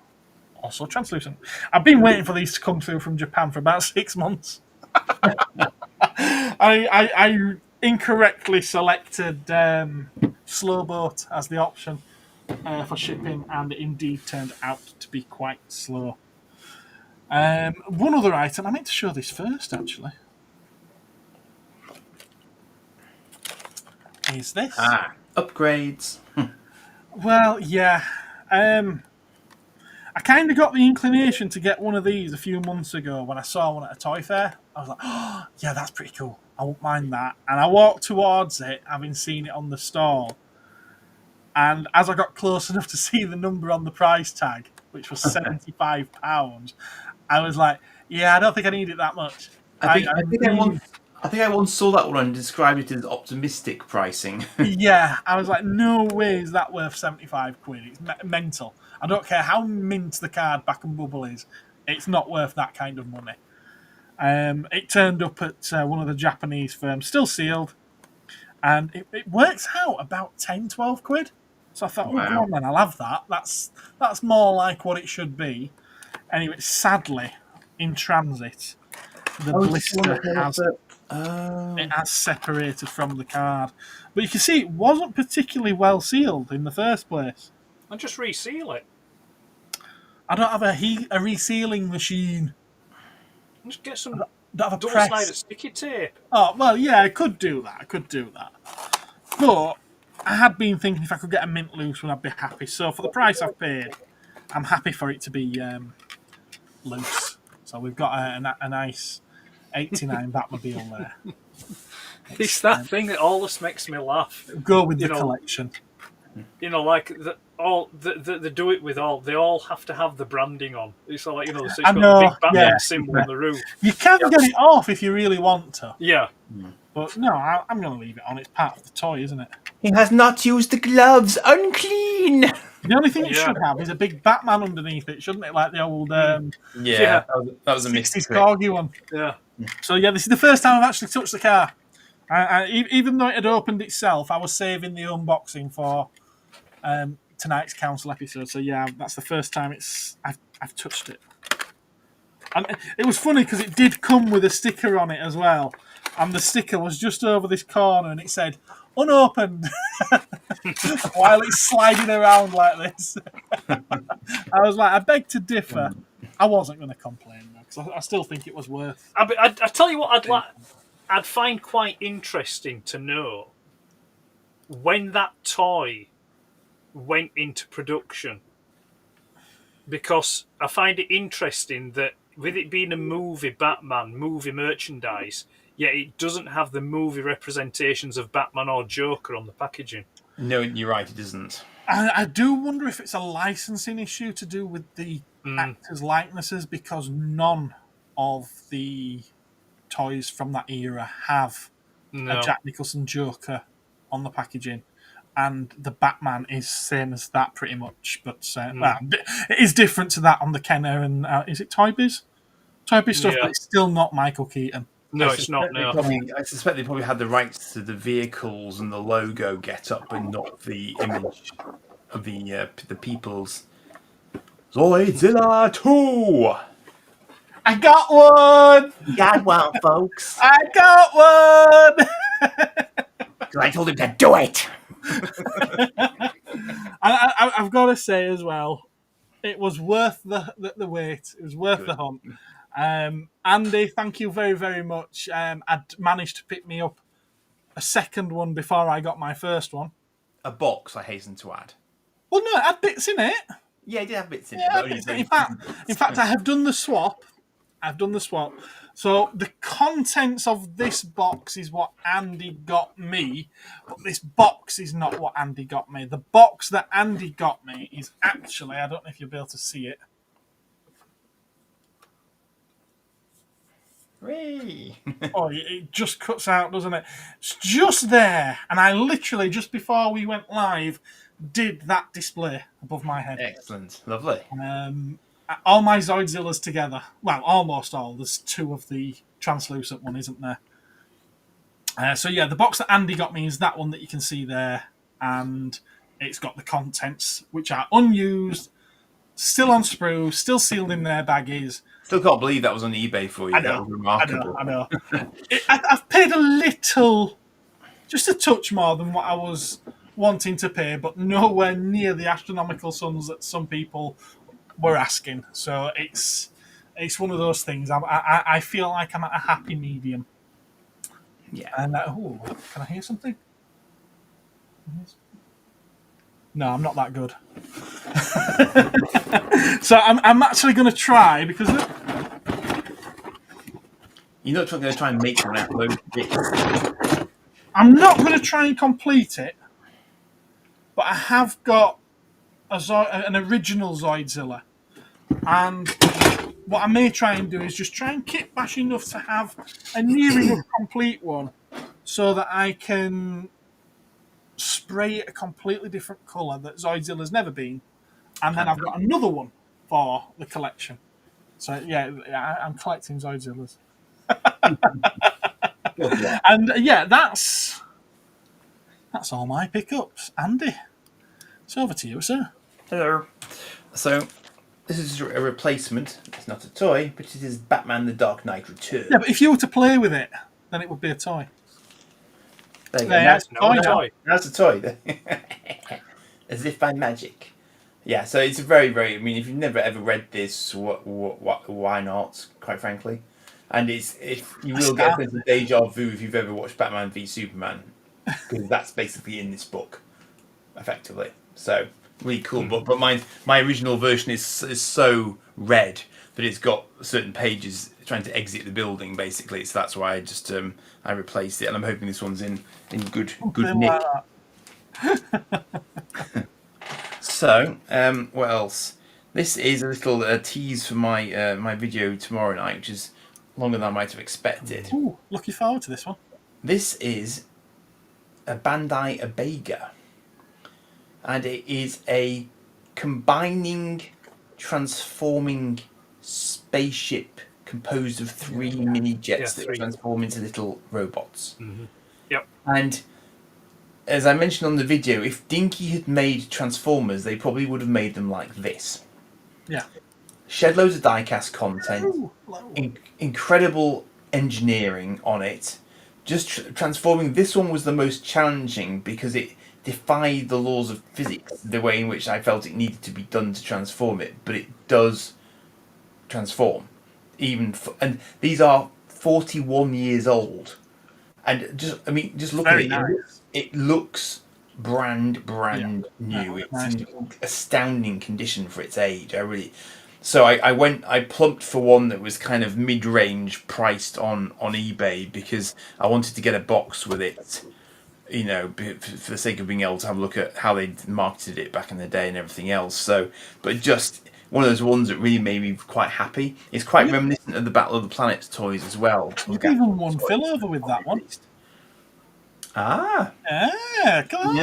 also translucent. I've been waiting for these to come through from Japan for about 6 months. I incorrectly selected LOWBOT as the option for shipping, and it indeed turned out to be quite slow. One other item, I meant to show this first actually. Is this? Upgrades. Well, yeah. I kind of got the inclination to get one of these a few months ago when I saw one at a toy fair. I was like, oh, yeah, that's pretty cool. I won't mind that. And I walked towards it, having seen it on the stall. And as I got close enough to see the number on the price tag, which was £75, I was like, yeah, I don't think I need it that much. I think I once saw that one and described it as optimistic pricing. Yeah, I was like, no way is that worth 75 quid. It's mental. I don't care how mint the card back and bubble is. It's not worth that kind of money. It turned up at one of the Japanese firms, still sealed, and it works out about 10, 12 quid. So I thought, wow. Oh, go on then, I'll have that. That's more like what it should be. Anyway, sadly, in transit, the blister has separated from the card. But you can see it wasn't particularly well sealed in the first place. And just reseal it. I don't have a resealing machine. Just get some double-sided sticky tape. Oh, well, yeah, I could do that. But I had been thinking if I could get a mint loose one, I'd be happy. So for the price I've paid, I'm happy for it to be loose. So we've got a nice 89 Batmobile there. It's that thing that always makes me laugh. Go with the collection. Like they do it with all. They all have to have the branding on. It's all like it's got the big Batman symbol on the roof. You can get it off if you really want to. Yeah. But no, I'm going to leave it on. It's part of the toy, isn't it? He has not used the gloves. Unclean. The only thing it should have is a big Batman underneath it, shouldn't it? Like the old that was a 60s Corgi one. Yeah. So yeah, this is the first time I've actually touched the car. Even though it had opened itself, I was saving the unboxing for tonight's council episode. So yeah, that's the first time I've touched it. And it was funny because it did come with a sticker on it as well, and the sticker was just over this corner, and it said unopened while it's sliding around like this. I was like, I beg to differ. I wasn't going to complain though, because I still think it was worth. I tell you what, I'd find quite interesting to know when that toy went into production, because I find it interesting that with it being a movie Batman, movie merchandise, yet it doesn't have the movie representations of Batman or Joker on the packaging. No, you're right, it doesn't. I do wonder if it's a licensing issue to do with the actors' likenesses, because none of the toys from that era have a Jack Nicholson Joker on the packaging, and the Batman is same as that pretty much, but it is different to that on the Kenner and is it Toy Biz stuff, but it's still not Michael Keaton. No, it's not. No. I suspect they probably had the rights to the vehicles and the logo get up, and not the image of the people's. Zoidzilla 2! I got one! You got one, folks. I got one! I told him to do it! I've got to say as well, it was worth the wait. It was worth the hunt. Andy, thank you very, very much. I'd managed to pick me up a second one before I got my first one. A box, I hasten to add. Well, no, it had bits in it. Yeah, it did have bits in it. In fact, I have done the swap. So the contents of this box is what Andy got me, but this box is not what Andy got me. The box that Andy got me is actually, I don't know if you'll be able to see it. It just cuts out, doesn't it? It's just there. And I literally, just before we went live, did that display above my head. Excellent. Lovely. All my Zoidzillas together. Well, almost all. There's two of the translucent one, isn't there? So yeah, the box that Andy got me is that one that you can see there. And it's got the contents, which are unused, still on sprue, still sealed in their baggies. Still can't believe that was on eBay for you. I know, that was remarkable. I know. I've paid a little, just a touch more than what I was wanting to pay, but nowhere near the astronomical sums that some people were asking. So it's one of those things. I feel like I'm at a happy medium. Yeah. And can I hear something? No, I'm not that good. So I'm actually going to try, because You're not going to try and make one out of those bits. I'm not going to try and complete it, but I have got an original Zoidzilla. And what I may try and do is just try and kit bash enough to have a near enough complete one, so that I can spray it a completely different colour that Zoidzilla's never been, and then I've got another one for the collection. So yeah, I'm collecting Zoidzillas. And yeah, that's all my pickups. Andy, it's over to you, sir. Hello. So, this is a replacement. It's not a toy, but it is Batman: The Dark Knight Returns. Yeah, but if you were to play with it, then it would be a toy. There you go. Yeah, That's a toy. As if by magic. Yeah, so it's a very, very. I mean, if you've never ever read this, why not? Quite frankly, and you will get a sense of deja vu if you've ever watched Batman v Superman, because that's basically in this book, effectively. So really cool book. But my original version is so red that it's got certain pages trying to exit the building, basically. So that's why I replaced it, and I'm hoping this one's in good nick. So, what else? This is a little tease for my my video tomorrow night, which is longer than I might have expected. Ooh, looking forward to this one. This is a Bandai Abega, and it is a combining, transforming spaceship composed of 3 mini jets that transform into little robots. Mm-hmm. Yep. And as I mentioned on the video, if Dinky had made Transformers, they probably would have made them like this. Yeah. Shed loads of die-cast content, incredible engineering on it. Just transforming, this one was the most challenging because it defied the laws of physics, the way in which I felt it needed to be done to transform it. But it does transform. And these are 41 years old. And just look at it. Nice. It looks brand new. It's in astounding condition for its age. So I plumped for one that was kind of mid-range, priced on eBay, because I wanted to get a box with it, you know, for the sake of being able to have a look at how they marketed it back in the day and everything else. So, but just one of those ones that really made me quite happy. It's quite reminiscent of the Battle of the Planets toys as well. You've even won Phil over with that one. Ah. Yeah, come on.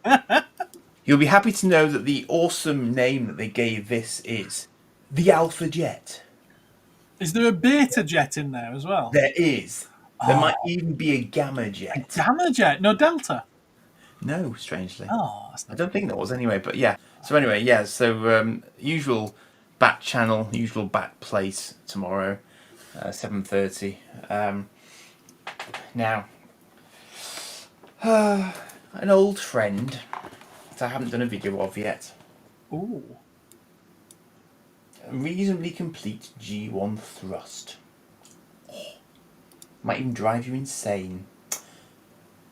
Yeah. You'll be happy to know that the awesome name that they gave this is the Alpha Jet. Is there a Beta Jet in there as well? There is. There might even be a Gamma Jet. Gamma Jet? No Delta? No, strangely. Oh, I don't think there was anyway, but yeah. So anyway, yeah, so usual Bat channel, usual Bat place tomorrow, 7:30. Now, an old friend that I haven't done a video of yet. Ooh. A reasonably complete G1 thrust. Oh, might even drive you insane.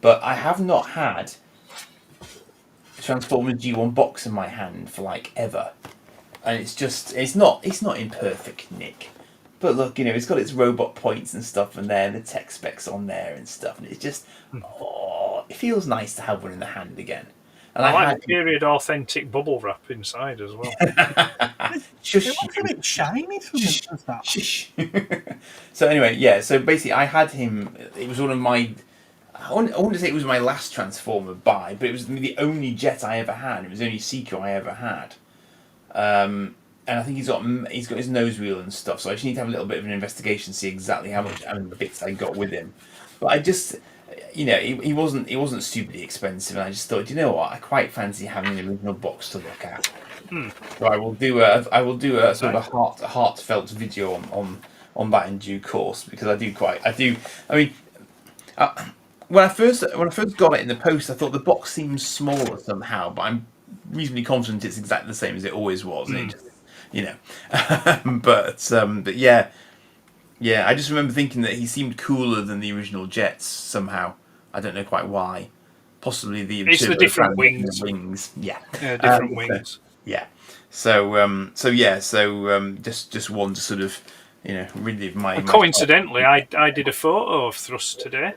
But I have not had Transformers G1 box in my hand for like ever, and it's not in perfect nick, but look, you know, it's got its robot points and stuff in there, and the tech specs on there and stuff, and it's just it feels nice to have one in the hand again. And I like the period authentic bubble wrap inside as well. Shush. It looks a bit shiny from that. Shush. So anyway, yeah. So basically, I had him. It was one of my. I wouldn't say it was my last Transformer buy, but it was the only jet I ever had. It was the only Seeker I ever had. And I think he's got his nose wheel and stuff. So I just need to have a little bit of an investigation, see exactly how many bits I got with him. But I just, you know, he wasn't stupidly expensive, and I just thought, you know what, I quite fancy having an original box to look at. So I will do a sort of a heartfelt video on that in due course, because I mean. When I first got it in the post, I thought the box seemed smaller somehow, but I'm reasonably confident it's exactly the same as it always was. It just, you know, but yeah, I just remember thinking that he seemed cooler than the original jets somehow. I don't know quite why. Possibly it's the different wings. Yeah, different wings. Yeah. Just one to sort of, relive my. Coincidentally, I did a photo of Thrust today.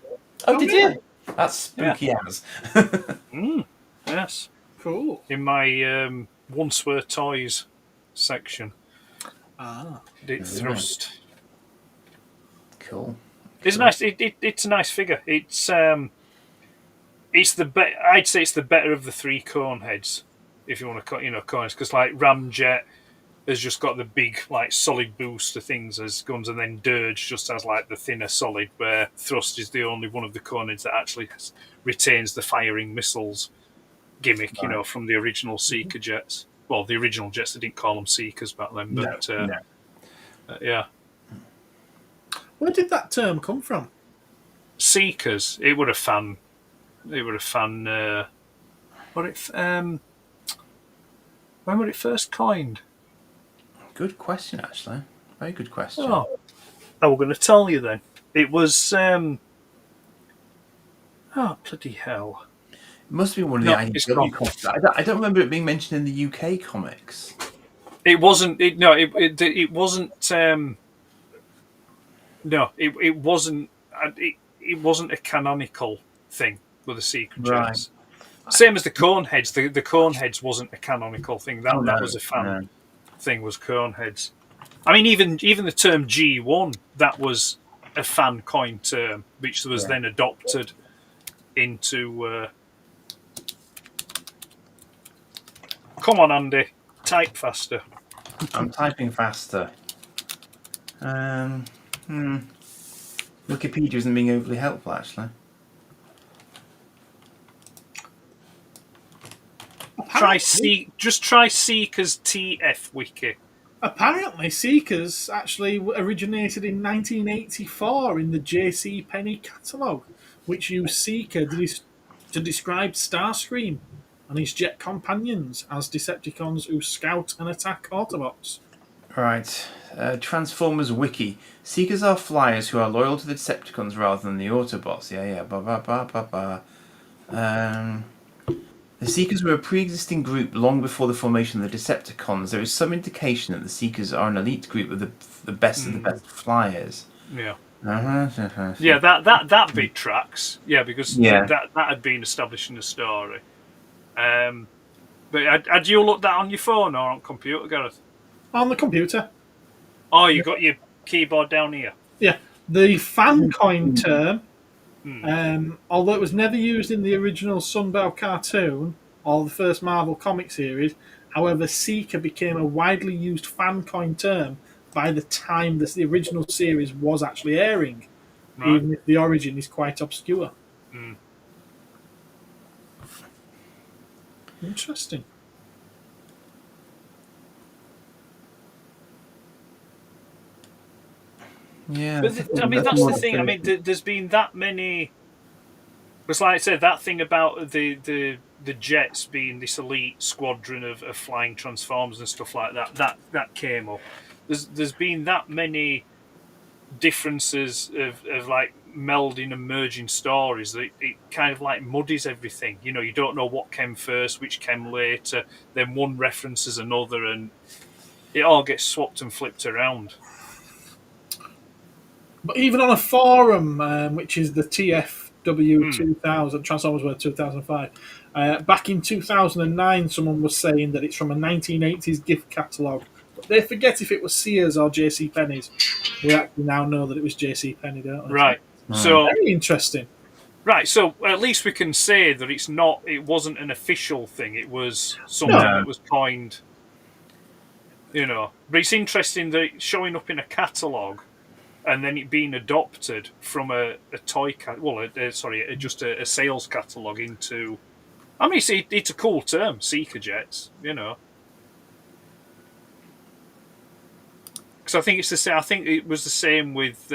Oh, did you? That's spooky as. Yes. Cool. In my LOWBOT section. Did Thrust. Cool. It's nice. It's a nice figure. It's the I'd say it's the better of the three cone heads, if you want to cones, because like Ramjet has just got the big like solid booster things as guns, and then Dirge just has like the thinner solid. Where Thrust is the only one of the cone heads that actually retains the firing missiles gimmick, from the original Seeker jets. Well, the original jets, they didn't call them Seekers back then, but yeah. Where did that term come from? Seekers. It would have fan. When was it first coined? Good question, actually. Very good question. Oh, we're going to tell you then. It was. Bloody hell! It must be one of the IDW comics. I don't remember it being mentioned in the UK comics. It wasn't. It wasn't. No, it wasn't. It wasn't a canonical thing with the Secret Jets. Same as the Coneheads. The Coneheads wasn't a canonical thing. That was a fan thing. Was Coneheads. I mean, even the term G1, that was a fan coined term, which was then adopted into. Come on, Andy, type faster. I'm typing faster. Wikipedia isn't being overly helpful, actually. Try Seekers TF Wiki. Apparently, Seekers actually originated in 1984 in the J.C. Penney catalogue, which used Seeker to describe Starscream and his jet companions as Decepticons who scout and attack Autobots. Right. Transformers Wiki. Seekers are flyers who are loyal to the Decepticons rather than the Autobots. Yeah. The Seekers were a pre-existing group long before the formation of the Decepticons. There is some indication that the Seekers are an elite group of the best of the best flyers. Yeah. Yeah, that bit tracks. Yeah, because that had been established in the story. But had you looked that on your phone or on computer, Gareth? On the computer. Oh, you got your keyboard down here. Yeah, the fan coin term, although it was never used in the original Sunbow cartoon or the first Marvel comic series, however, Seeker became a widely used fan coin term by the time that the original series was actually airing, even if the origin is quite obscure. Interesting. Yeah, but I mean that's the thing. I mean, there's been that many. Because, like I said, that thing about the jets being this elite squadron of flying transformers and stuff like that came up. There's been that many differences of like melding and merging stories that it kind of like muddies everything. You don't know what came first, which came later. Then one references another, and it all gets swapped and flipped around. But even on a forum, which is the TFW 2000, Transformers World 2005, back in 2009, someone was saying that it's from a 1980s gift catalogue. But they forget if it was Sears or J.C. Penney's. We actually now know that it was J.C. Penney, don't we? Right. So very interesting. Right. So at least we can say that it wasn't an official thing. It was something that was coined. But it's interesting that it's showing up in a catalogue. And then it being adopted from a toy just a sales catalogue into. I mean, it's a cool term, Seeker Jets. Because I think it's the same. I think it was the same with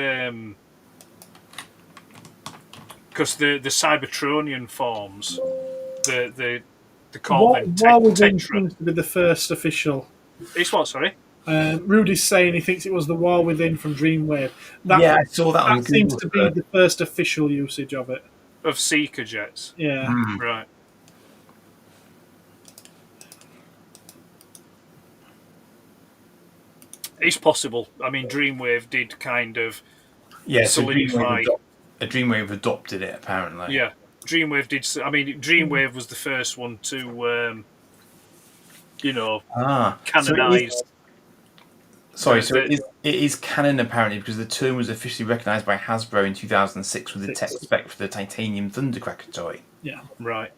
because the Cybertronian forms, the call them Tetra seems to be the first official. It's what? Sorry. Rudy's saying he thinks it was the War Within from Dreamwave. I saw that. That seems to be the first official usage of it. Of Seeker Jets. Yeah. Right. It's possible. I mean, Dreamwave did kind of Yeah, so solidify. Dreamwave adopted it apparently. Yeah, Dreamwave did. I mean, Dreamwave was the first one to, canonize. So it is canon apparently because the term was officially recognised by Hasbro in 2006 with the tech spec for the Titanium Thundercracker toy. Yeah. Right.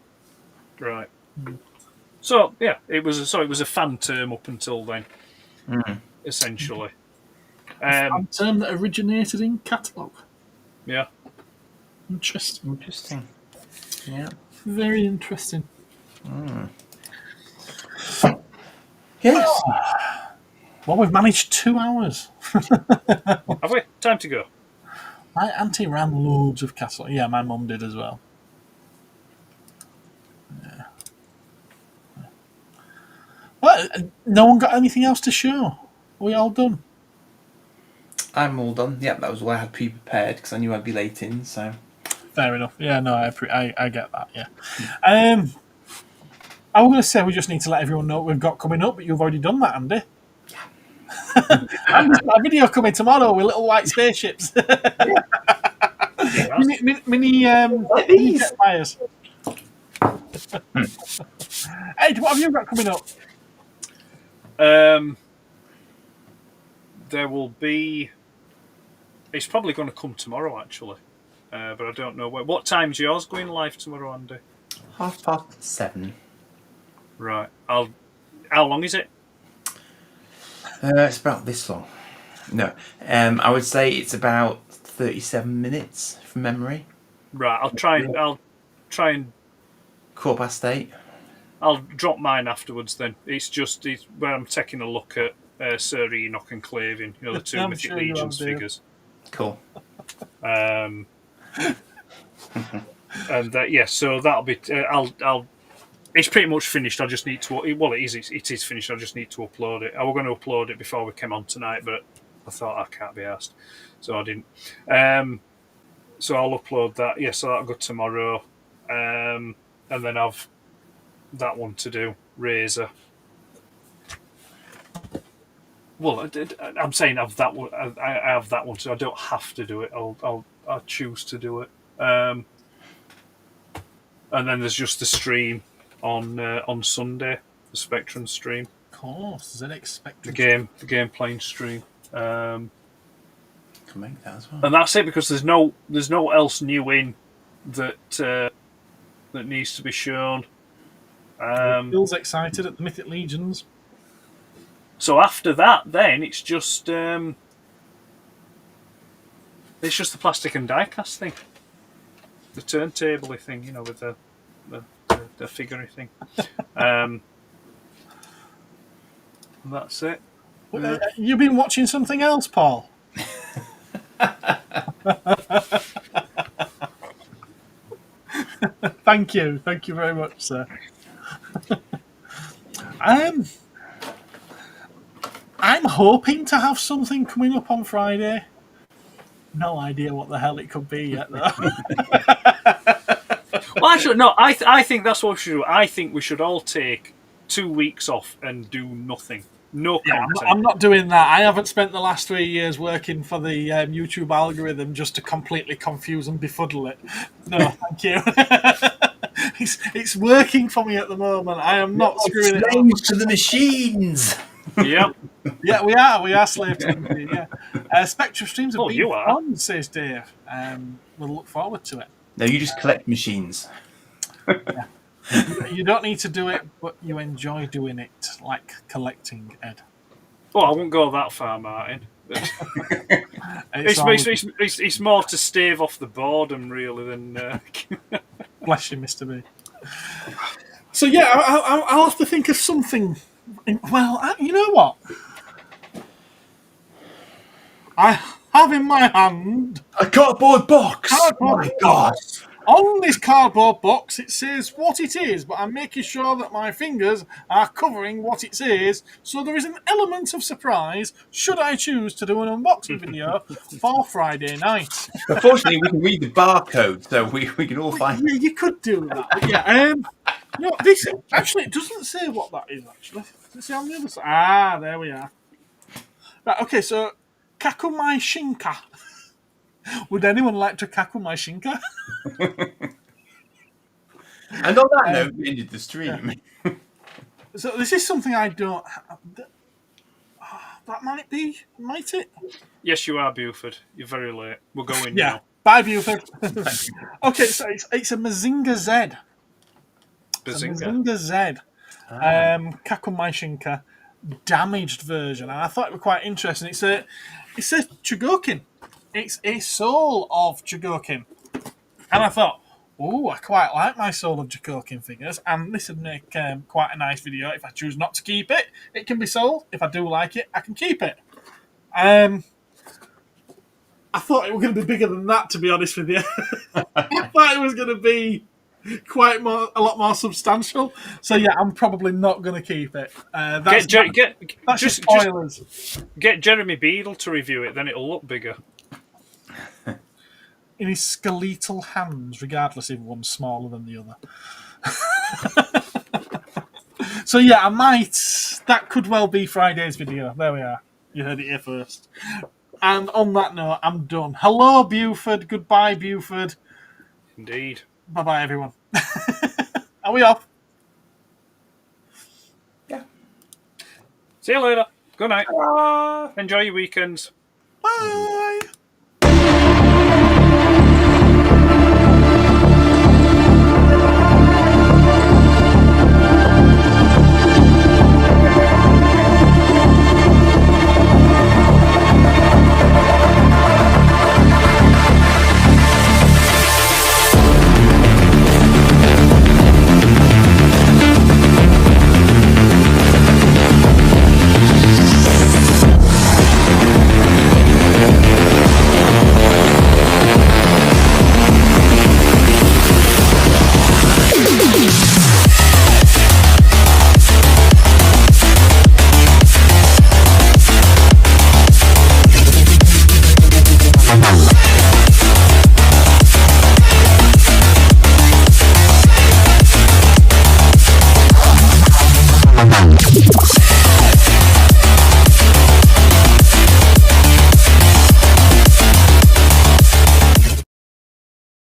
So yeah, it was a fan term up until then, essentially. A term that originated in catalogue. Yeah. Interesting. Yeah. Very interesting. Yes. Well, we've managed 2 hours. Have we? Time to go. My auntie ran loads of catalogue. Yeah, my mum did as well. Yeah. Well, no one got anything else to show. Are we all done? I'm all done. Yeah, that was all I had pre-prepared because I knew I'd be late in. So Fair enough. Yeah, no, I get that. Yeah. I was going to say we just need to let everyone know what we've got coming up, but you've already done that, Andy. Andy's got a video coming tomorrow with little white spaceships. mini jet fires. Ed, what have you got coming up? There will be. It's probably going to come tomorrow, actually, but I don't know what time's yours going live tomorrow, Andy? 7:30. Right. How long is it? It's about this long. No, I would say it's about 37 minutes from memory. Right. I'll try and 8:15. I'll drop mine afterwards. Then it's where I'm taking a look at Sir Enoch and Clavin, the two Mythic Legions figures. Cool. And so that'll be. I'll. It's pretty much finished. I just need to. Well, it is. It is finished. I just need to upload it. I was going to upload it before we came on tonight, but I thought I can't be asked, so I didn't. So I'll upload that. Yeah, so that'll go tomorrow, and then I've that one to do. Razor. Well, I'm saying I've that one. I have that one, so I don't have to do it. I'll choose to do it. And then there's just the stream on Sunday, the Spectrum stream. Of course, ZX Spectrum. The game playing stream. Can make that as well. And that's it because there's no else new in that needs to be shown. Bill's excited at the Mythic Legions. So after that, then it's just the plastic and die-cast thing, the turntable thing, with the figure thing. And that's it. Well, you've been watching something else, Paul. Thank you very much, sir. I'm hoping to have something coming up on Friday. No idea what the hell it could be yet, though. Well, actually, no. I think that's what we should do. I think we should all take 2 weeks off and do nothing. No content. I'm not doing that. I haven't spent the last 3 years working for the YouTube algorithm just to completely confuse and befuddle it. No, thank you. It's working for me at the moment. I am not screwing it up. To the machines. Yep. Yeah, we are slave to the machine. Yeah. Spectrum streams have been fun, says Dave. We'll look forward to it. No, you just collect machines. Yeah. You don't need to do it, but you enjoy doing it, like collecting, Ed. Oh, I won't go that far, Martin. It's more to stave off the boredom, really, than... Bless you, Mr. B. So, yeah, I'll have to think of something. Well, you know what? I have in my hand... A cardboard box! My God! On this cardboard box, it says what it is, but I'm making sure that my fingers are covering what it says, so there is an element of surprise should I choose to do an unboxing video for Friday night. Unfortunately, we can read the barcode, so we can all find... Yeah, you could do that. But yeah, no, this actually, it doesn't say what that is, actually. Let's see on the other side. Ah, there we are. Right, okay, so Kakumai Shinka. Would anyone like to Kakumai Shinka? And on that note, we ended the stream. Yeah. So this is something I don't have. That might it? Yes, you are, Buford. You're very late. We're going Yeah. now. Bye, Buford. Okay, so it's a Mazinga Z. It's a Bazinga. Mazinga Z. Kakumai Shinka damaged version, and I thought it was quite interesting. It's a Chogokin. It's a soul of Chogokin, and I thought, oh, I quite like my soul of Chogokin figures, and this would make quite a nice video. If I choose not to keep it, it can be sold. If I do like it, I can keep it. I thought it was going to be bigger than that, to be honest with you. I thought it was going to be a lot more substantial. So yeah, I'm probably not going to keep it. That's just spoilers. Get Jeremy Beadle to review it, then it'll look bigger. In his skeletal hands, regardless if one's smaller than the other. So yeah, I might. That could well be Friday's video. There we are. You heard it here first. And on that note, I'm done. Hello, Buford. Goodbye, Buford. Indeed. Bye-bye, everyone. Are we off? Yeah. See you later. Good night. Enjoy your weekends. Bye.